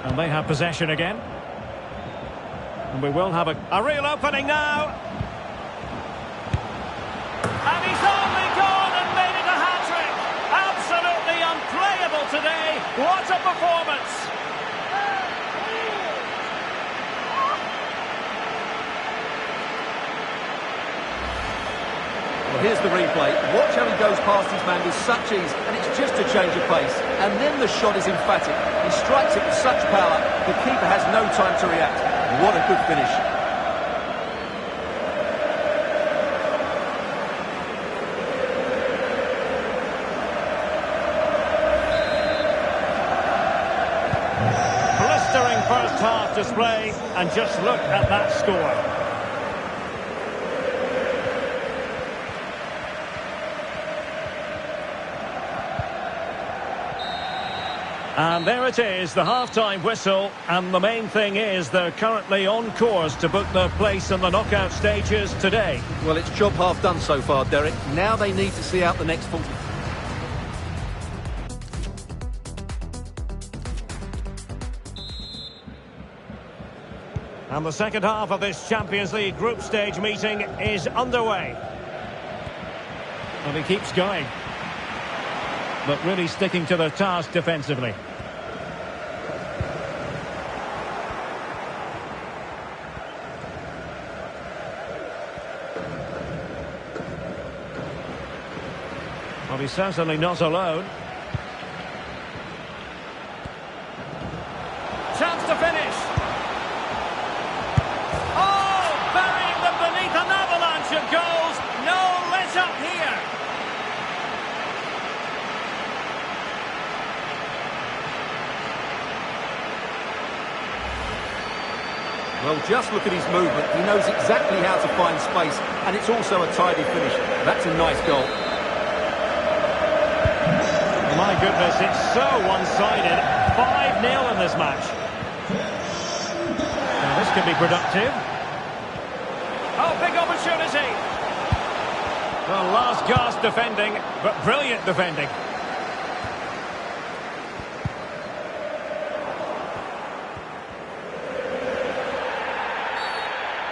And they have possession again. And we will have a real opening now. And he's only gone and made it a hat-trick. Absolutely unplayable today. What a performance. Well, here's the replay. Watch how he goes past his man with such ease, and it's just a change of pace. And then the shot is emphatic. He strikes it with such power, the keeper has no time to react. What a good finish. Blistering first half display, and just look at that score. And there it is, the half-time whistle, and the main thing is they're currently on course to book their place in the knockout stages today. Well, it's job half done so far, Derek. Now they need to see out the next 40. And the second half of this Champions League group stage meeting is underway. And he keeps going. But really sticking to their task defensively. Well, he's certainly not alone. Chance to finish. Oh, burying them beneath an avalanche of goals. No let up here. Well, just look at his movement. He knows exactly how to find space, and it's also a tidy finish. That's a nice goal. My goodness, it's so one-sided. 5-0 in this match. Now, this could be productive. Oh, big opportunity. Well, last gasp defending, but brilliant defending.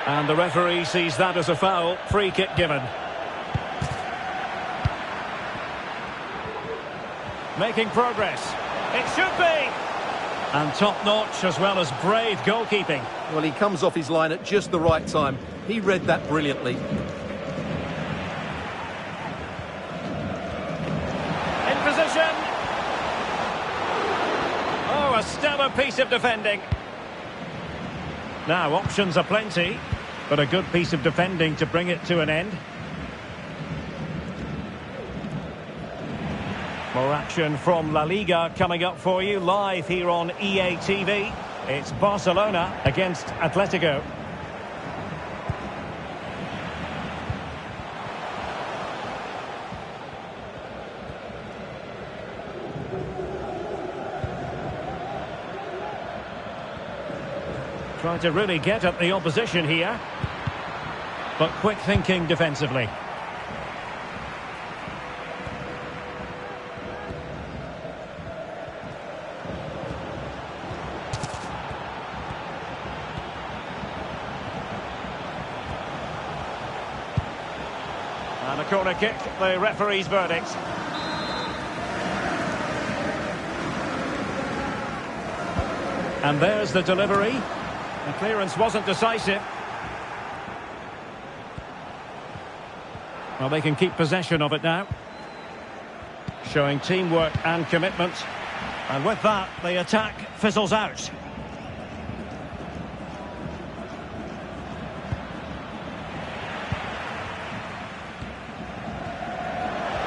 And the referee sees that as a foul. Free kick given. Making progress. It should be. And top-notch as well as brave goalkeeping. Well, he comes off his line at just the right time. He read that brilliantly. In position. Oh, a stellar piece of defending. Now, options are plenty, but a good piece of defending to bring it to an end. More action from La Liga coming up for you live here on EA TV. It's Barcelona against Atletico. Trying to really get at the opposition here, but quick thinking defensively. And a corner kick, the referee's verdict. And there's the delivery. The clearance wasn't decisive. Well, they can keep possession of it now. Showing teamwork and commitment. And with that, the attack fizzles out.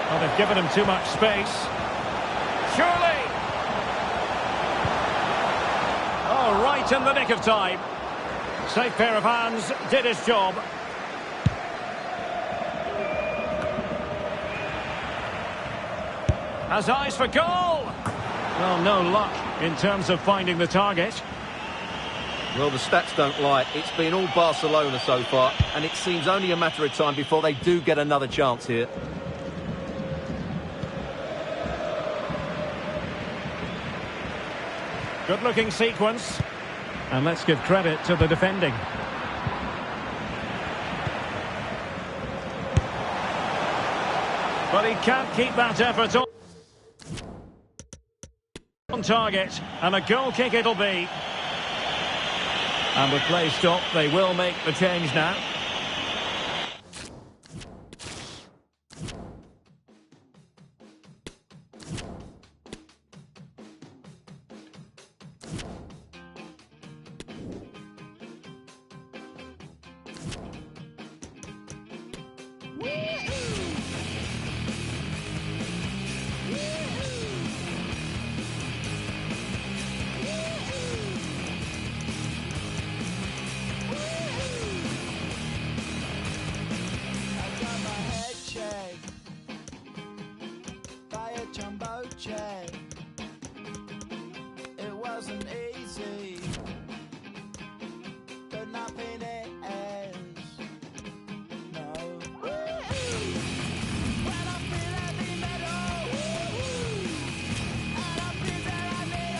Well, they've given him too much space. Surely! Oh, right in the nick of time. Safe pair of hands, did his job. Has eyes for goal. Well, no luck in terms of finding the target. Well, the stats don't lie. It's been all Barcelona so far, and it seems only a matter of time before they do get another chance here. Good-looking sequence. And let's give credit to the defending. But he can't keep that effort on target. And a goal kick it'll be. And with play stopped, they will make the change now. Jumbo jet. It wasn't easy, but nothing is. No. When I feel heavy metal, and I feel that I need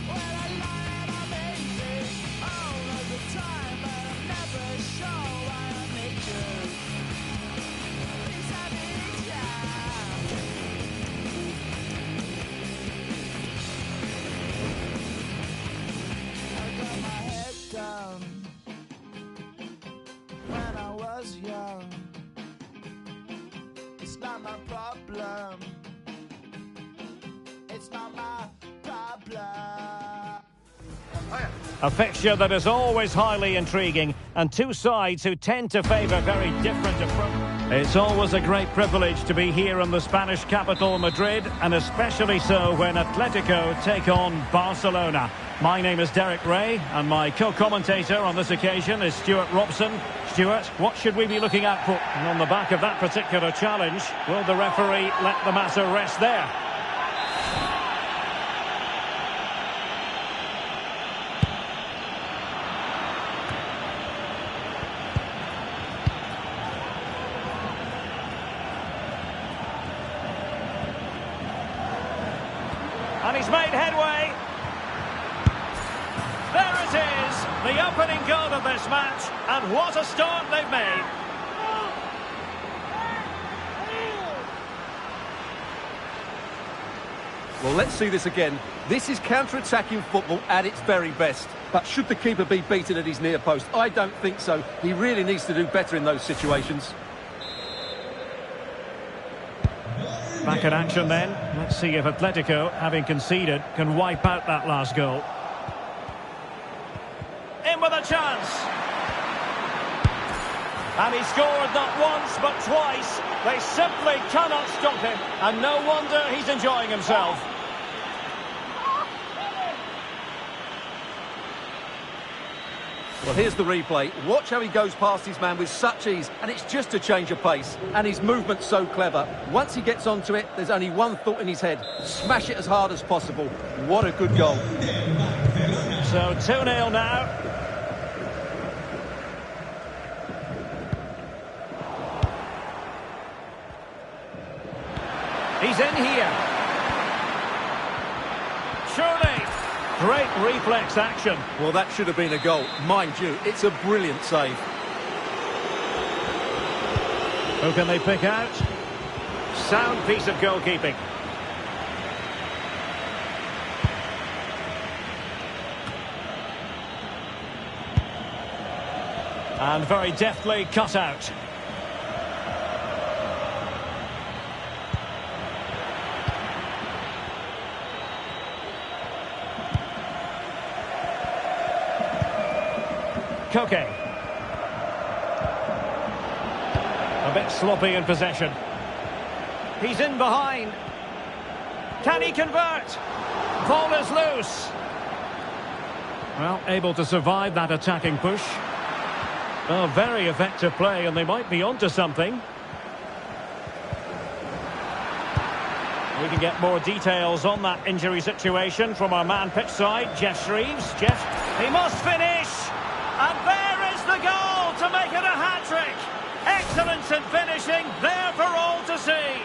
when I lie and I'm easy all of the time, but I'm never sure why I need you. Things I need, yeah. When I was young, it's not my problem. It's not my problem. A fixture that is always highly intriguing, and two sides who tend to favour very different approaches. It's always a great privilege to be here in the Spanish capital, Madrid, and especially so when Atletico take on Barcelona. My name is Derek Ray, and my co-commentator on this occasion is Stuart Robson. Stuart, what should we be looking at for? And on the back of that particular challenge, will the referee let the matter rest there? And he's made headway. There it is, the opening goal of this match, and what a start they've made. Well, let's see this again. This is counter-attacking football at its very best. But should the keeper be beaten at his near post? I don't think so. He really needs to do better in those situations. Back in action then. Let's see if Atletico, having conceded, can wipe out that last goal. In with a chance. And he scored not once but twice. They simply cannot stop him. And no wonder he's enjoying himself. Well, here's the replay. Watch how he goes past his man with such ease, and it's just a change of pace. And his movement's so clever. Once he gets onto it, there's only one thought in his head. Smash it as hard as possible. What a good goal. So 2-0 now. He's in here. Surely. Great reflex action. Well, that should have been a goal. Mind you, it's a brilliant save. Who can they pick out? Sound piece of goalkeeping. And very deftly cut out. Koke. A bit sloppy in possession. He's in behind. Can he convert? Ball is loose. Well, able to survive that attacking push. Oh, very effective play, and they might be onto something. We can get more details on that injury situation from our man pitch side, Jeff Shreves. Jeff, he must finish! And there is the goal to make it a hat-trick! Excellence in finishing, there for all to see!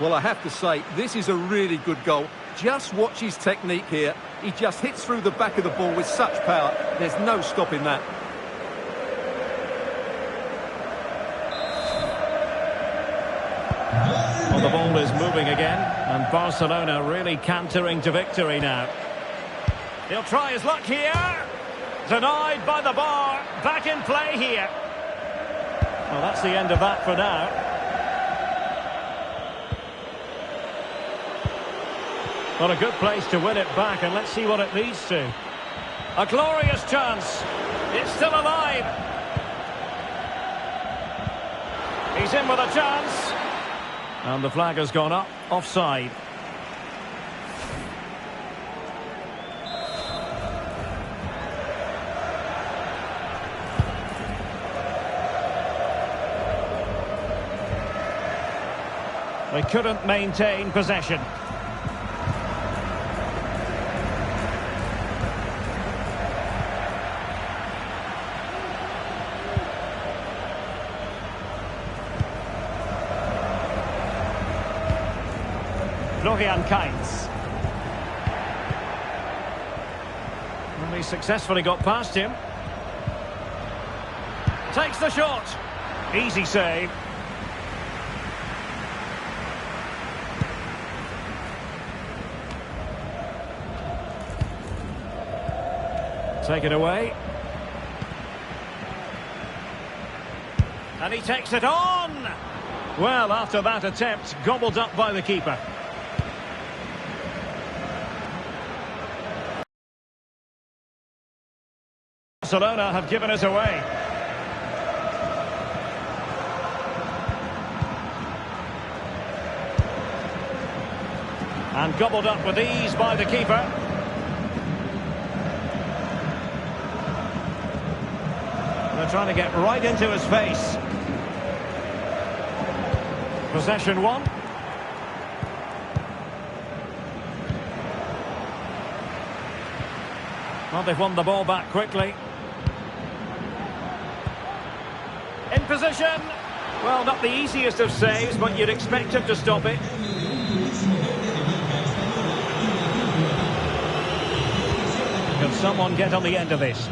Well, I have to say, this is a really good goal. Just watch his technique here. He just hits through the back of the ball with such power. There's no stopping that. Well, the ball is moving again, and Barcelona really cantering to victory now. He'll try his luck here. Denied by the bar. Back in play here. Well, that's the end of that for now. Well, a good place to win it back, and let's see what it leads to. A glorious chance. It's still alive. He's in with a chance. And the flag has gone up, offside. They couldn't maintain possession. Florian Kainz. And he successfully got past him. Takes the shot. Easy save. Take it away. And he takes it on. Well, after that attempt, gobbled up by the keeper. Barcelona have given us away. And gobbled up with ease by the keeper. They're trying to get right into his face. Possession one. Well, they've won the ball back quickly. In position. Well, not the easiest of saves, but you'd expect him to stop it. Can someone get on the end of this?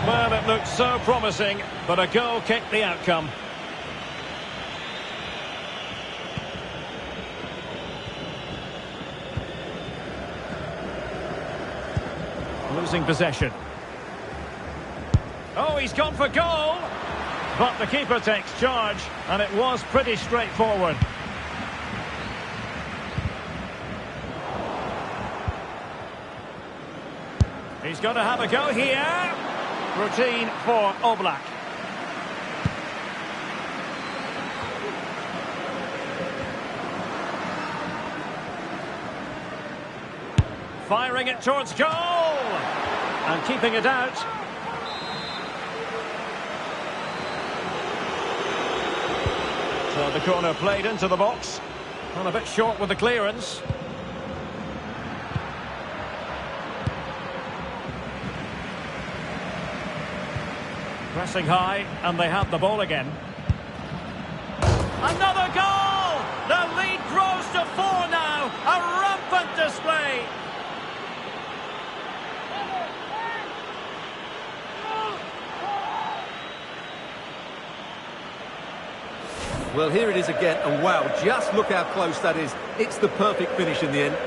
Well, it looked so promising, but a goal kicked the outcome. Losing possession. Oh, he's gone for goal! But the keeper takes charge, and it was pretty straightforward. He's going to have a go here. Routine for Oblak. Firing it towards goal. And keeping it out. So the corner played into the box. Well, a bit short with the clearance. Pressing high, and they have the ball again. Another goal! The lead grows to 4 now. A rampant display. Well, here it is again, and wow, just look how close that is. It's the perfect finish in the end.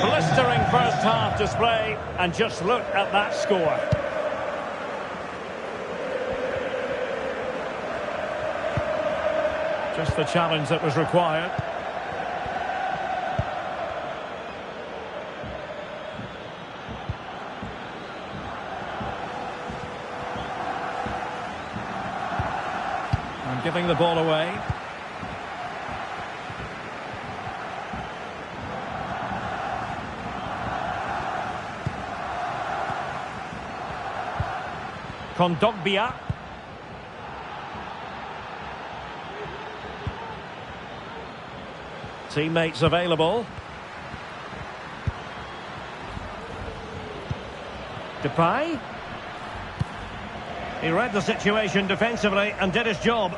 Blistering first half display, and just look at that score. Just the challenge that was required. And giving the ball away. Kondogbia. Teammates available. Depay. He read the situation defensively and did his job.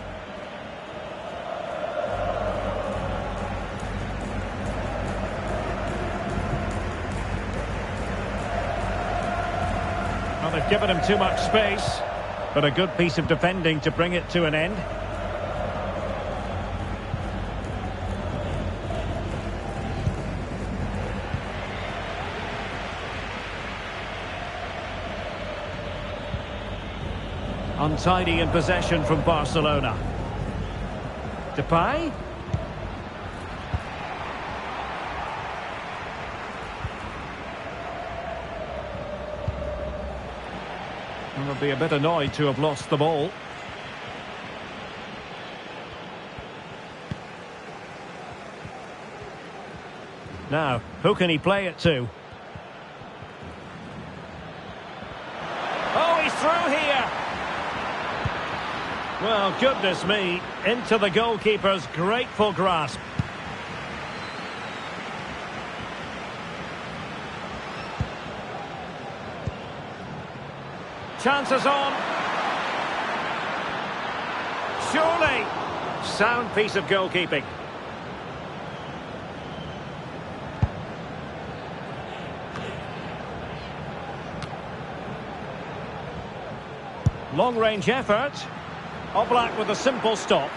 Well, they've given him too much space, but a good piece of defending to bring it to an end. Untidy in possession from Barcelona. Depay. And they'll be a bit annoyed to have lost the ball. Now, who can he play it to? Oh, he's through here! Well, goodness me, into the goalkeeper's grateful grasp. Chances on. Surely. Sound piece of goalkeeping. Long-range effort. Oblak with a simple stop.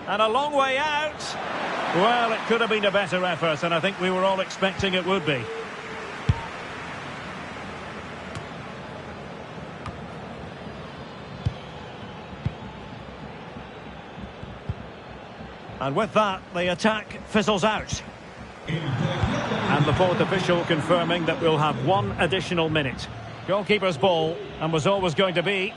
And a long way out. Well, it could have been a better effort, and I think we were all expecting it would be. And with that, the attack fizzles out. And the fourth official confirming that we'll have one additional minute. Goalkeeper's ball, and was always going to be.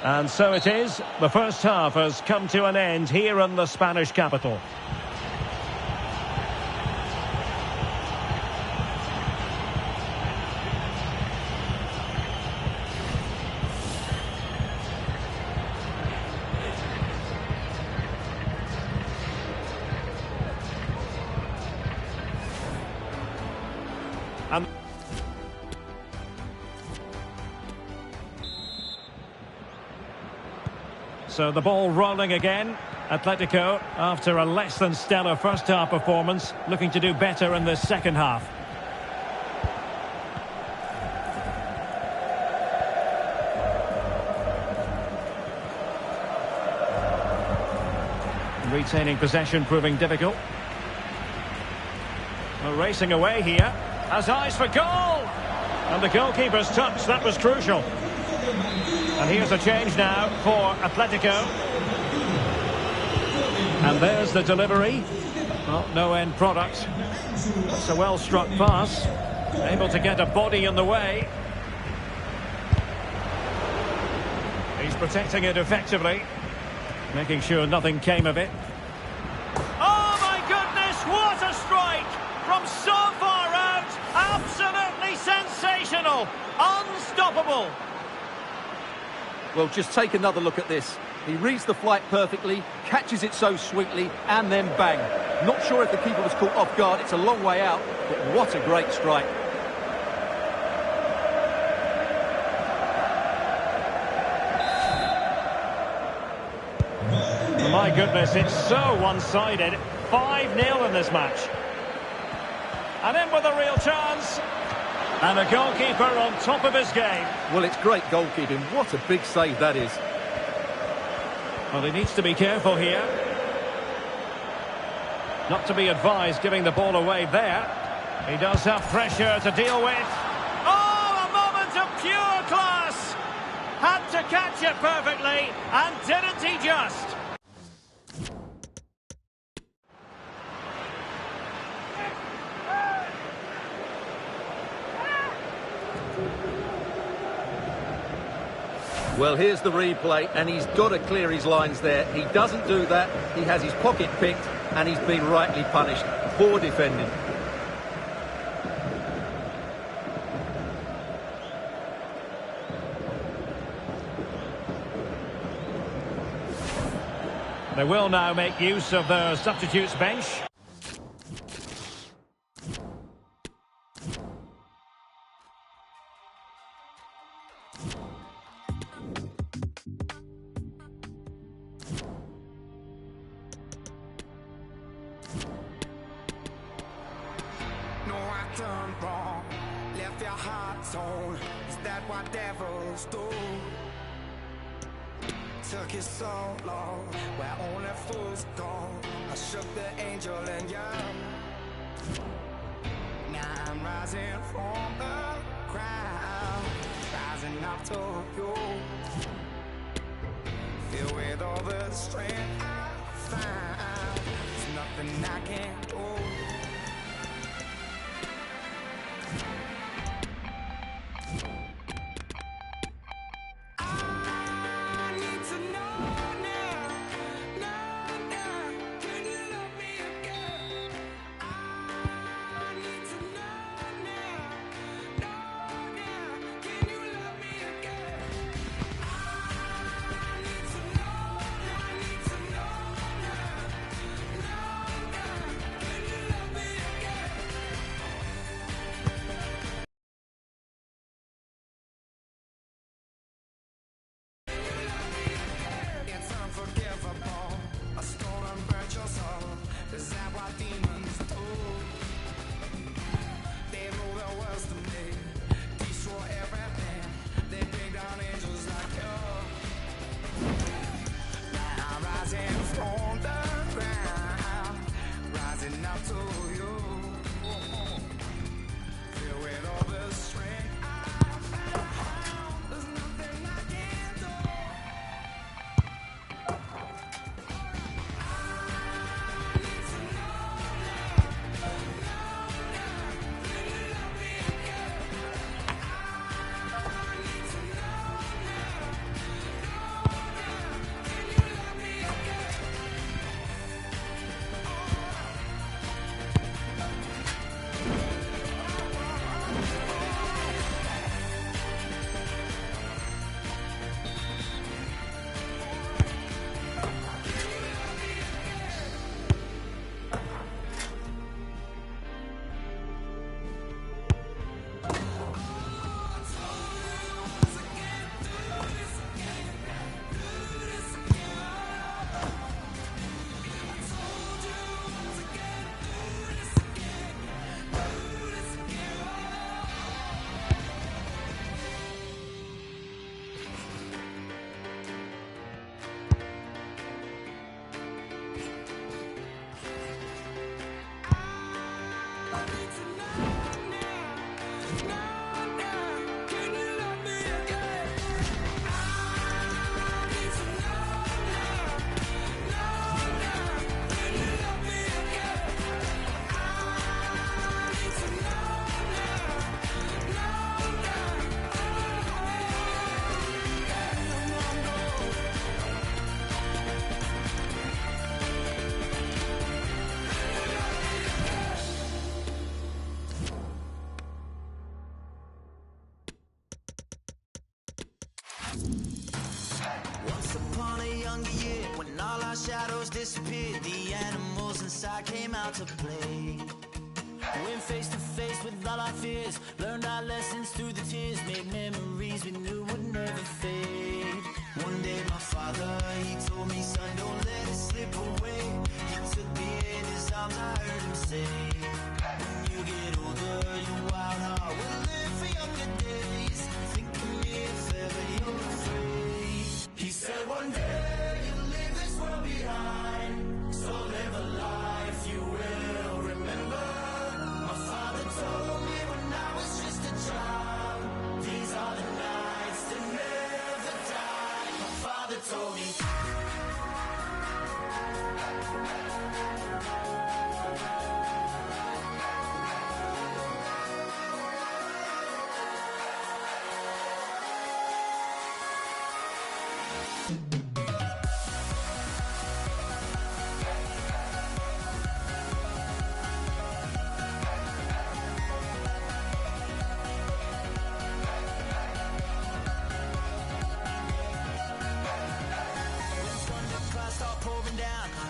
And so it is. The first half has come to an end here in the Spanish capital. So the ball rolling again. Atletico, after a less than stellar first half performance, looking to do better in the second half. Retaining possession proving difficult. Well, racing away here. Has eyes for goal! And the goalkeeper's touch, that was crucial. And here's a change now for Atletico. And there's the delivery. Well, no end product. That's a well-struck pass. Able to get a body in the way. He's protecting it effectively. Making sure nothing came of it. Oh, my goodness, what a strike! From so far out, absolutely sensational. Unstoppable. Well, just take another look at this. He reads the flight perfectly, catches it so sweetly, and then bang. Not sure if the keeper was caught off guard. It's a long way out, but what a great strike. My goodness, it's so one-sided. 5-0 in this match. And in with a real chance. And a goalkeeper on top of his game. Well, it's great goalkeeping. What a big save that is. Well, he needs to be careful here. Not to be advised giving the ball away there. He does have pressure to deal with. Oh, a moment of pure class! Had to catch it perfectly, and didn't he just? Well, here's the replay, and he's got to clear his lines there. He doesn't do that. He has his pocket picked, and he's been rightly punished. Poor defending. They will now make use of the substitutes bench. No, I done wrong, left your heart torn. Is that what devils do? Took you so long, where only fools go. I shook the angel and young. Now I'm rising from the crowd, rising up to you. Filled with all the strength I found, there's nothing I can't do. When all our shadows disappeared, the animals inside came out to play. Went face to face with all our fears, learned our lessons through the tears, made memories we knew would never fade. One day my father, he told me, son, don't let it slip away. He took me in his arms, I heard him say, when you get older, your wild heart will live for younger days. Think of me if ever you're afraid. He said one day you'll leave this world behind, so live a life you will remember. My father told me when I was just a child, these are the nights that never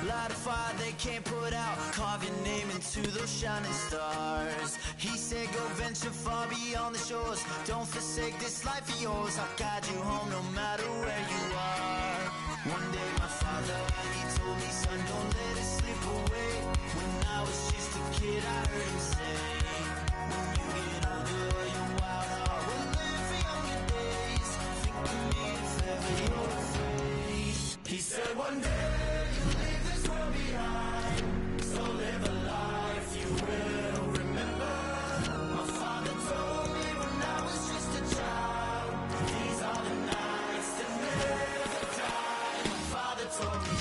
Light a fire they can't put out. Carve your name into those shining stars. He said go venture far beyond the shores. Don't forsake this life of yours. I'll guide you home no matter where you are. One day my father, he told me, son, don't let it slip away. When I was just a kid, I heard him say, when you get older, your wild heart will live for younger days. Think of me if ever you're afraid. He said one day you'll leave this world behind, so live a life you will remember. My father told me when I was just a child, these are the nights that never die. My father told me.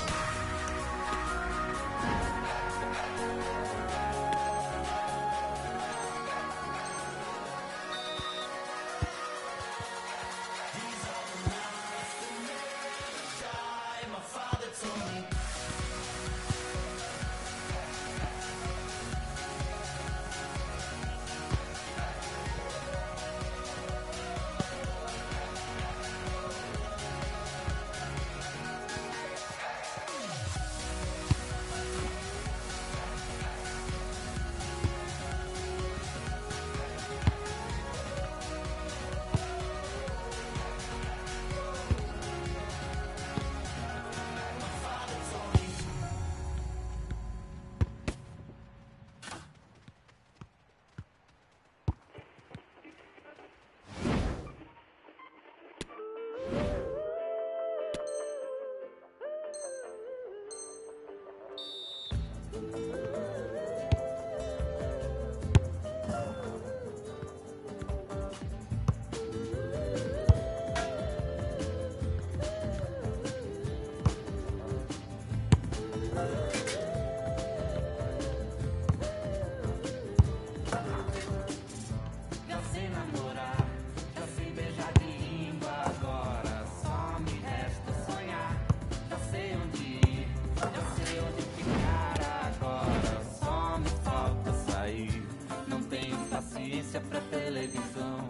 Pra televisão,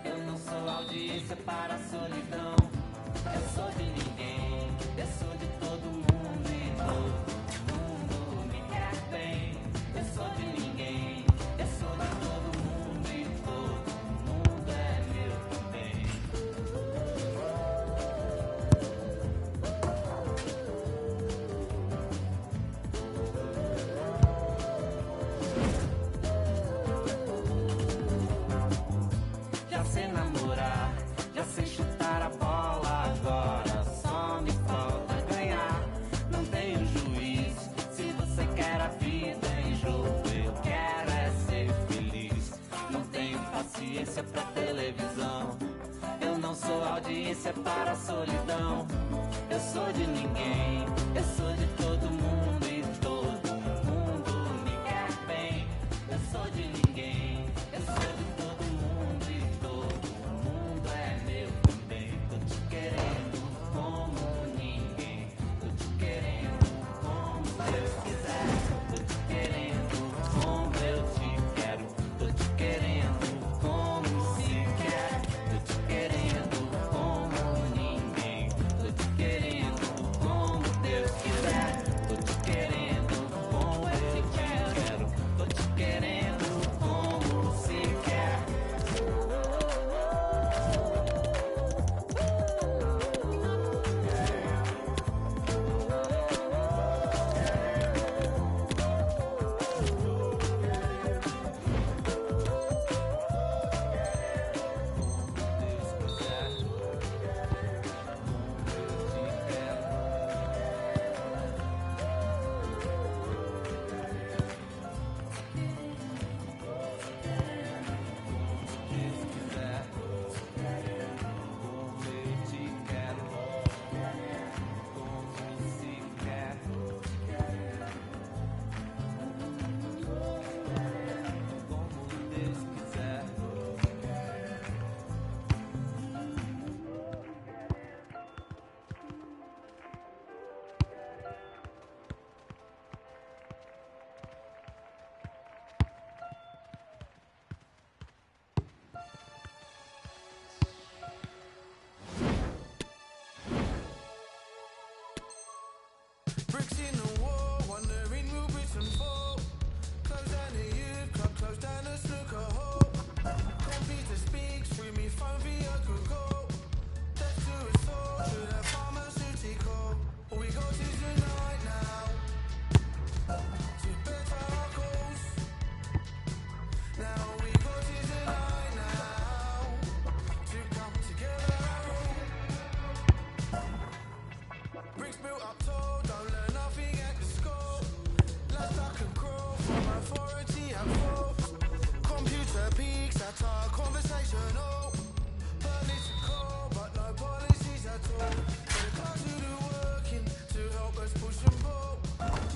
eu não sou audiência para a solidão. Eu sou de ninguém, eu sou de todo mundo e todo mundo me quer bem. Eu sou de ninguém, eu sou de todo mundo e todo mundo é meu também. Já sei namorar, já sei chutar a bola, agora só me falta ganhar. Não tenho juízo, se você quer a vida em jogo, eu quero é ser feliz. Não tenho paciência pra televisão, eu não sou audiência para a solidão. Eu sou de ninguém, eu sou de todo mundo e todo mundo me quer bem. Eu sou de ninguém, eu sou de todo mundo e todo mundo é meu também. Tô te querendo como ninguém, tô te querendo como Deus quiser. Tô te querendo como eu te quero, tô te querendo como se quer. Tô te querendo como ninguém, tô te querendo como Deus quiser. Tô te querendo como eu te quero, tô te querendo como se quer. Bricks in the wall. and fall. Close down the youth club, close down the snooker hole. Computer speaks, free me phone via Google. Death to us all, to the pharmaceutical. All we got is tonight now. To better our cause. Now all we got is tonight now. To come together and rule. Bricks built up tall, don't learn nothing at the school. Last I can grow from authority and fault. Computer peaks, that's our conversational. Political, but no policies at all. For the class who do working to help us push and pull.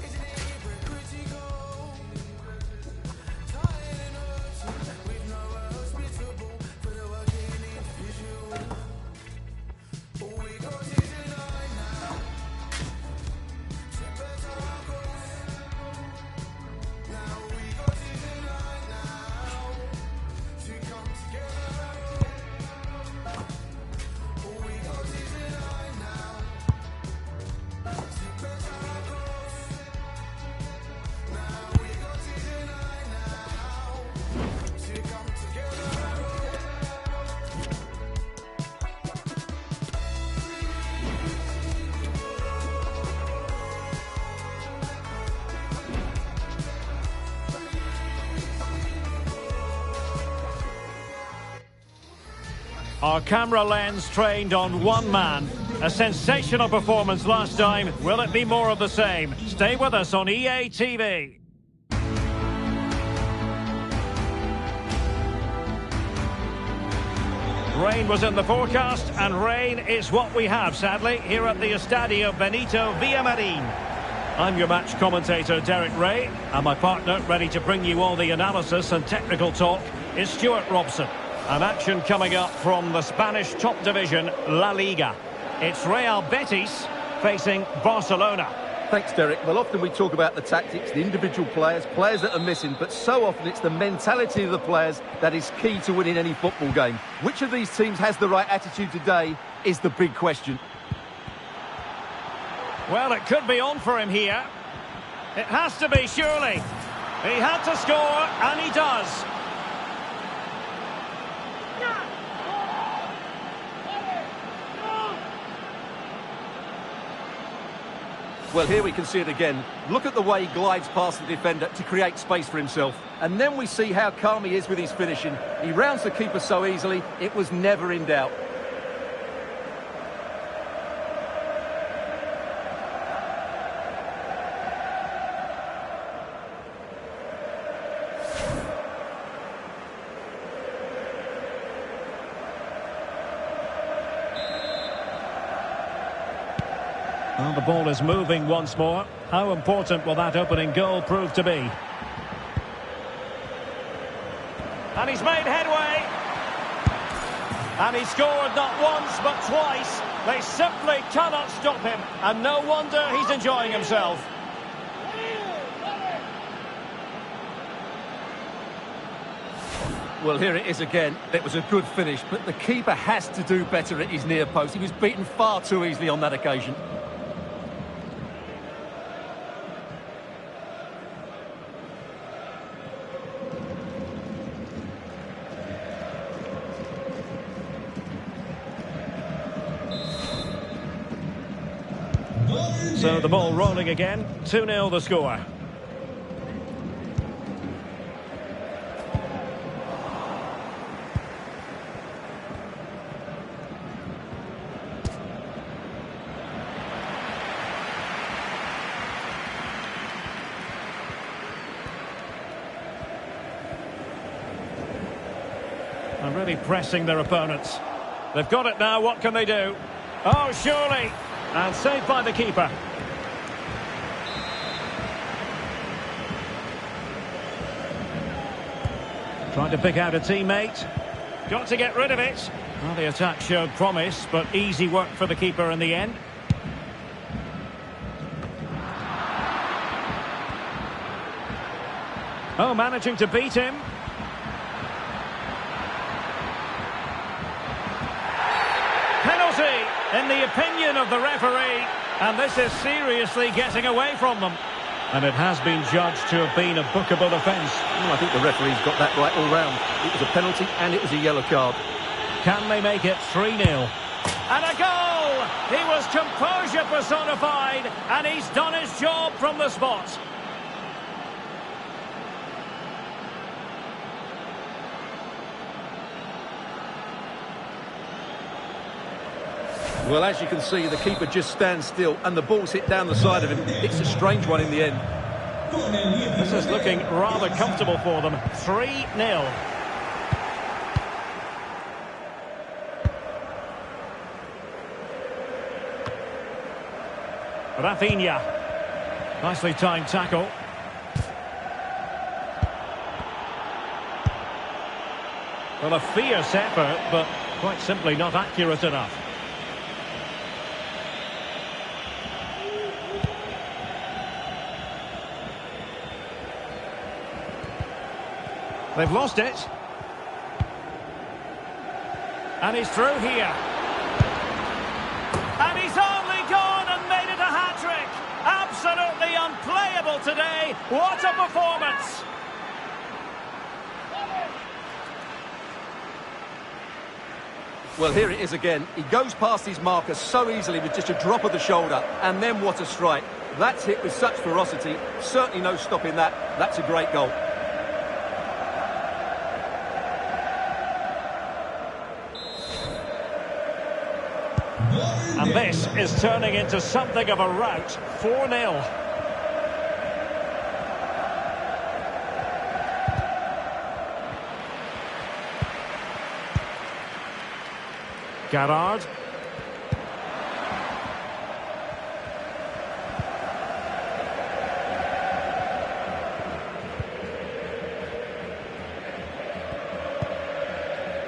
Isn't it hypocritical? Tired and hurting, with nowhere hospitable for the working individual. All we got is tonight now. To better our cause. Now all we got is tonight now. To come together. All we got is tonight now. To better our cause. Now all we got is tonight now. To come together. Our camera lens trained on one man. A sensational performance last time. Will it be more of the same? Stay with us on EA TV. Rain was in the forecast, and rain is what we have, sadly, here at the Estadio Benito Villamarin. I'm your match commentator, Derek Ray, and my partner, ready to bring you all the analysis and technical talk, is Stuart Robson. An action coming up from the Spanish top division, La Liga. It's Real Betis facing Barcelona. Thanks, Derek. Well, often we talk about the tactics, the individual players that are missing, but so often it's the mentality of the players that is key to winning any football game. Which of these teams has the right attitude today is the big question. Well, it could be on for him here. It has to be, surely. He had to score, and he does. Well, here we can see it again. Look at the way he glides past the defender to create space for himself. And then we see how calm he is with his finishing. He rounds the keeper so easily, it was never in doubt. Well, the ball is moving once more. How important will that opening goal prove to be? And he's made headway. And he scored not once but twice. They simply cannot stop him. And no wonder he's enjoying himself. Well, here it is again. It was a good finish, but the keeper has to do better at his near post. He was beaten far too easily on that occasion. So the ball rolling again. 2-0 the score. And really pressing their opponents. They've got it now, what can they do? Oh, surely! And saved by the keeper. Trying to pick out a teammate. Got to get rid of it. Well, the attack showed promise, but easy work for the keeper in the end. Oh, managing to beat him. Penalty, in the opinion of the referee. And this is seriously getting away from them. And it has been judged to have been a bookable offence. I think the referee's got that right all round. It was a penalty and it was a yellow card. Can they make it 3-0? And a goal! He was composure personified, and he's done his job from the spot. Well, as you can see, the keeper just stands still and the ball's hit down the side of him. It's a strange one in the end. This is looking rather comfortable for them. 3-0. Rafinha. Nicely timed tackle. Well, a fierce effort, but quite simply not accurate enough. They've lost it. And he's through here. And he's only gone and made it a hat-trick. Absolutely unplayable today. What a performance. Well, here it is again. He goes past his marker so easily with just a drop of the shoulder. And then what a strike. That's hit with such ferocity. Certainly no stopping that. That's a great goal. And this is turning into something of a rout. 4-0. Gerrard.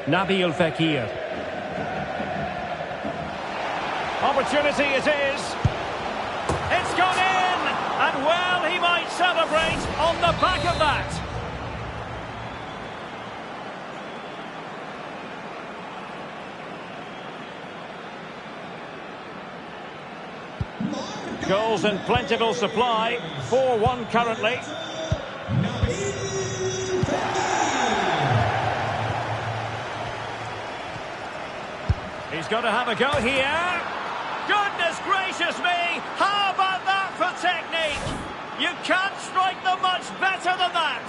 Nabil Fekir. Opportunity it is. It's gone in. And well, he might celebrate on the back of that. Goals in plentiful supply. 4-1 currently. He's got to have a go here. Goodness gracious me! How about that for technique? You can't strike them much better than that.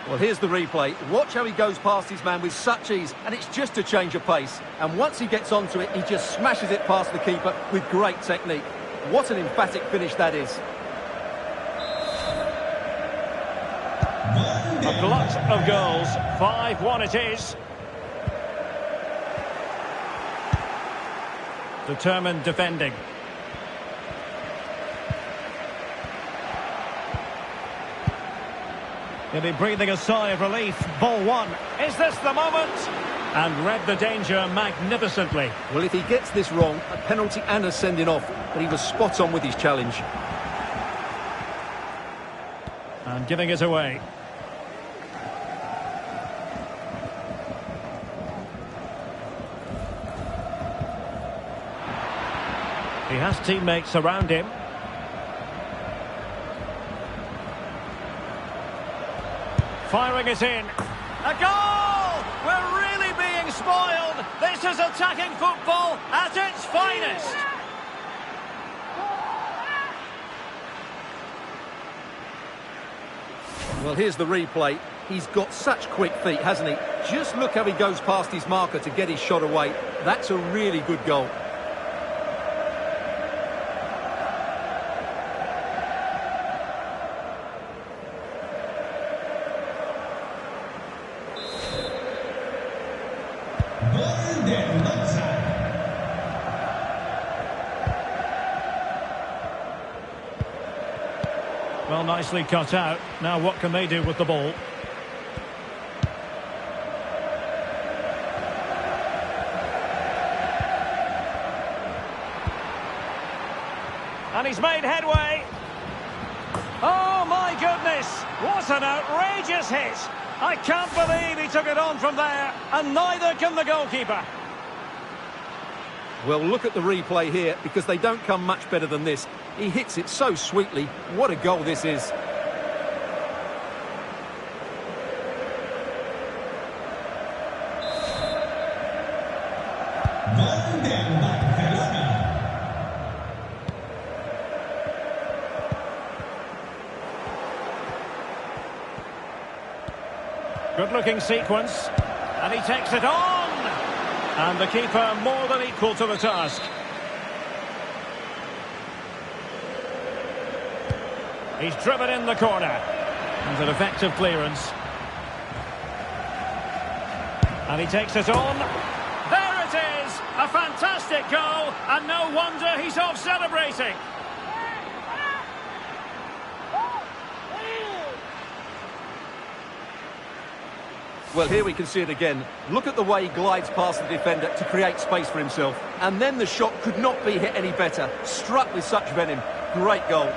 Well, here's the replay. Watch how he goes past his man with such ease, and it's just a change of pace. And once he gets onto it, he just smashes it past the keeper with great technique. What an emphatic finish that is. A glut of goals. 5-1 it is. Determined defending. He'll be breathing a sigh of relief. Ball one. Is this the moment? And read the danger magnificently. Well, if he gets this wrong, a penalty and a sending off. But he was spot on with his challenge. And giving it away. He has teammates around him. Firing it in. A goal! We're really being spoiled. This is attacking football at its finest. Well, here's the replay. He's got such quick feet, hasn't he? Just look how he goes past his marker to get his shot away. That's a really good goal. Well, nicely cut out. Now what can they do with the ball? And he's made headway. Oh, my goodness. What an outrageous hit. I can't believe he took it on from there. And neither can the goalkeeper. Well, look at the replay here, because they don't come much better than this. He hits it so sweetly. What a goal this is. Good-looking sequence, and he takes it on! And the keeper more than equal to the task. He's driven in the corner. And an effective clearance. And he takes it on. There it is! A fantastic goal, and no wonder he's off celebrating. Well, here we can see it again. Look at the way he glides past the defender to create space for himself. And then the shot could not be hit any better. Struck with such venom. Great goal.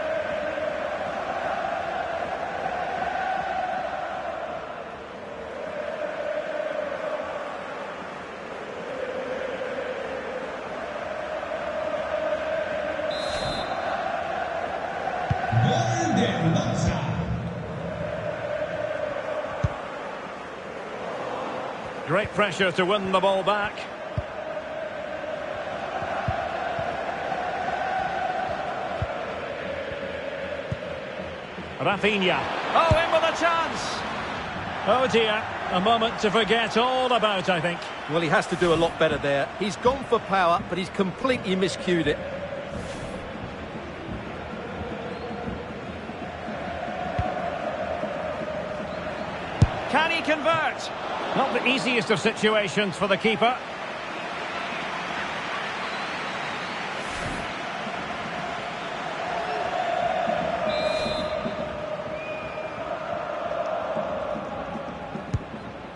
Great pressure to win the ball back. Rafinha. Oh, in with a chance. Oh dear, a moment to forget all about, I think. Well, he has to do a lot better there. He's gone for power, but he's completely miscued it. Can he convert? Not the easiest of situations for the keeper.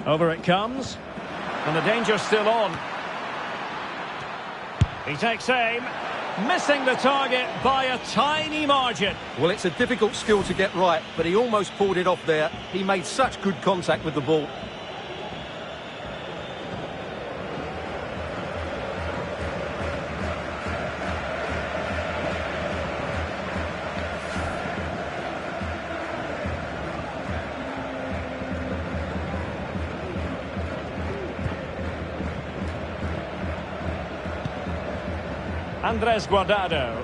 Over it comes. And the danger's still on. He takes aim. Missing the target by a tiny margin. Well, it's a difficult skill to get right, but he almost pulled it off there. He made such good contact with the ball. Andres Guardado.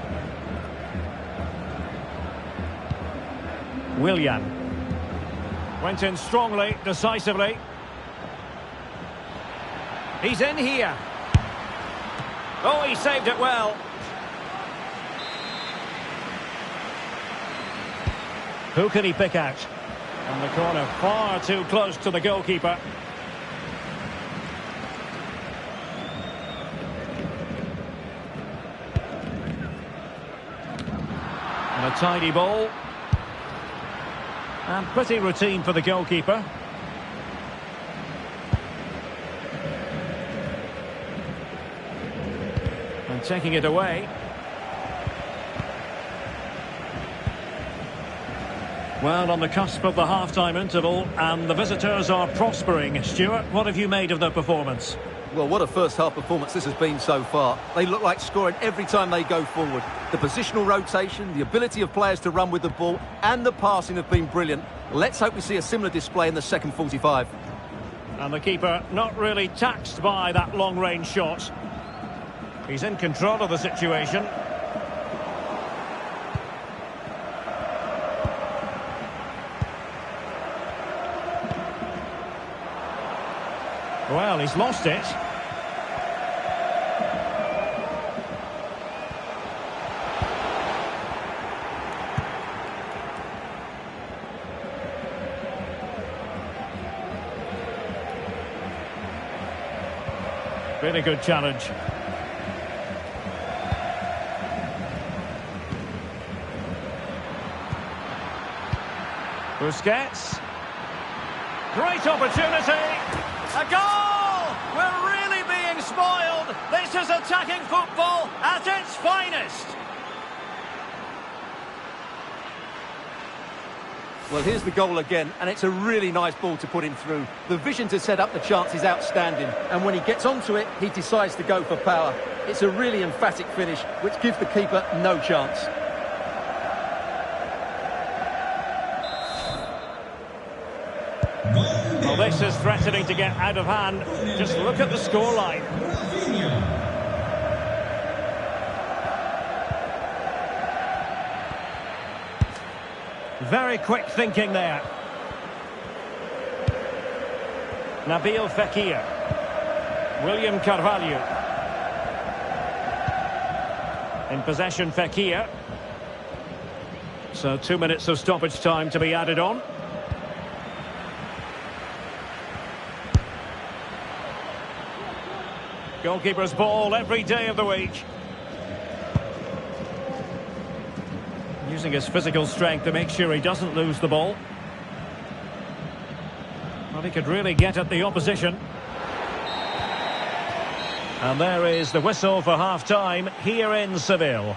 Willian. Went in strongly, decisively. He's in here. Oh, he saved it well. Who can he pick out? And the corner far too close to the goalkeeper. A tidy ball. And pretty routine for the goalkeeper. And taking it away. Well, on the cusp of the half-time interval, and the visitors are prospering. Stuart, what have you made of their performance? Well, what a first-half performance this has been so far. They look like scoring every time they go forward. The positional rotation, the ability of players to run with the ball, and the passing have been brilliant. Let's hope we see a similar display in the second 45. And the keeper not really taxed by that long-range shot. He's in control of the situation. Well, he's lost it. Really good challenge. Busquets. Great opportunity. A goal! We're really being spoiled. This is attacking football at its finest. Well, here's the goal again, and it's a really nice ball to put him through. The vision to set up the chance is outstanding, and when he gets onto it, he decides to go for power. It's a really emphatic finish, which gives the keeper no chance. Well, this is threatening to get out of hand. Just look at the scoreline. Very quick thinking there. Nabil Fekir. William Carvalho. In possession, Fekir. So 2 minutes of stoppage time to be added on. Goalkeeper's ball every day of the week. Using his physical strength to make sure he doesn't lose the ball. Well, he could really get at the opposition. And there is the whistle for half-time here in Seville.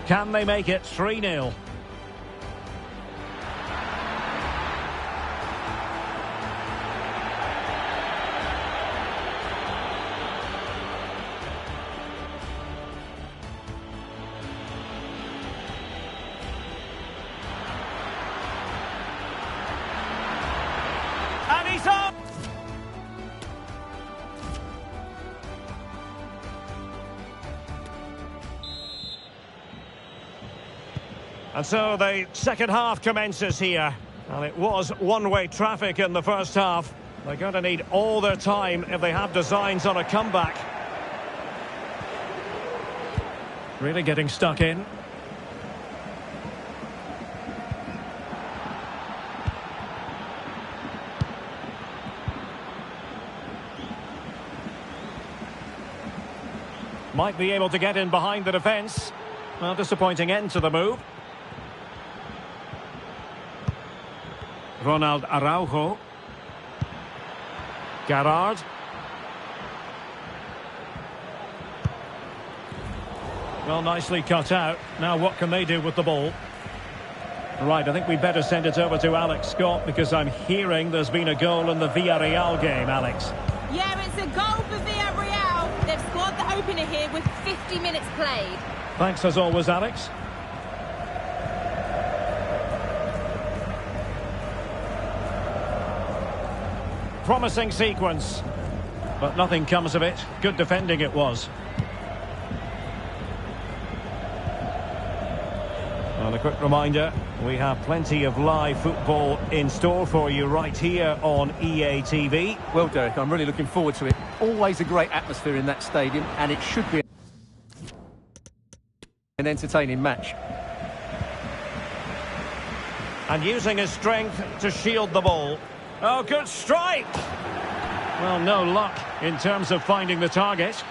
Can they make it 3-0? And he's up! And so the second half commences here. And it was one-way traffic in the first half. They're going to need all their time if they have designs on a comeback. Really getting stuck in. Might be able to get in behind the defence. Well, disappointing end to the move. Ronald Araujo. Garrard. Well, nicely cut out. Now what can they do with the ball? Right, I think we better send it over to Alex Scott, because I'm hearing there's been a goal in the Villarreal game, Alex. Yeah, it's a goal for Villarreal. They've scored the opener here with 50 minutes played. Thanks as always, Alex. Promising sequence, but nothing comes of it. Good defending it was. Well, a quick reminder, we have plenty of live football in store for you right here on EA TV. Well, Derek, I'm really looking forward to it. Always a great atmosphere in that stadium, and it should be an entertaining match. And using his strength to shield the ball. Oh, good strike! Well, no luck in terms of finding the target.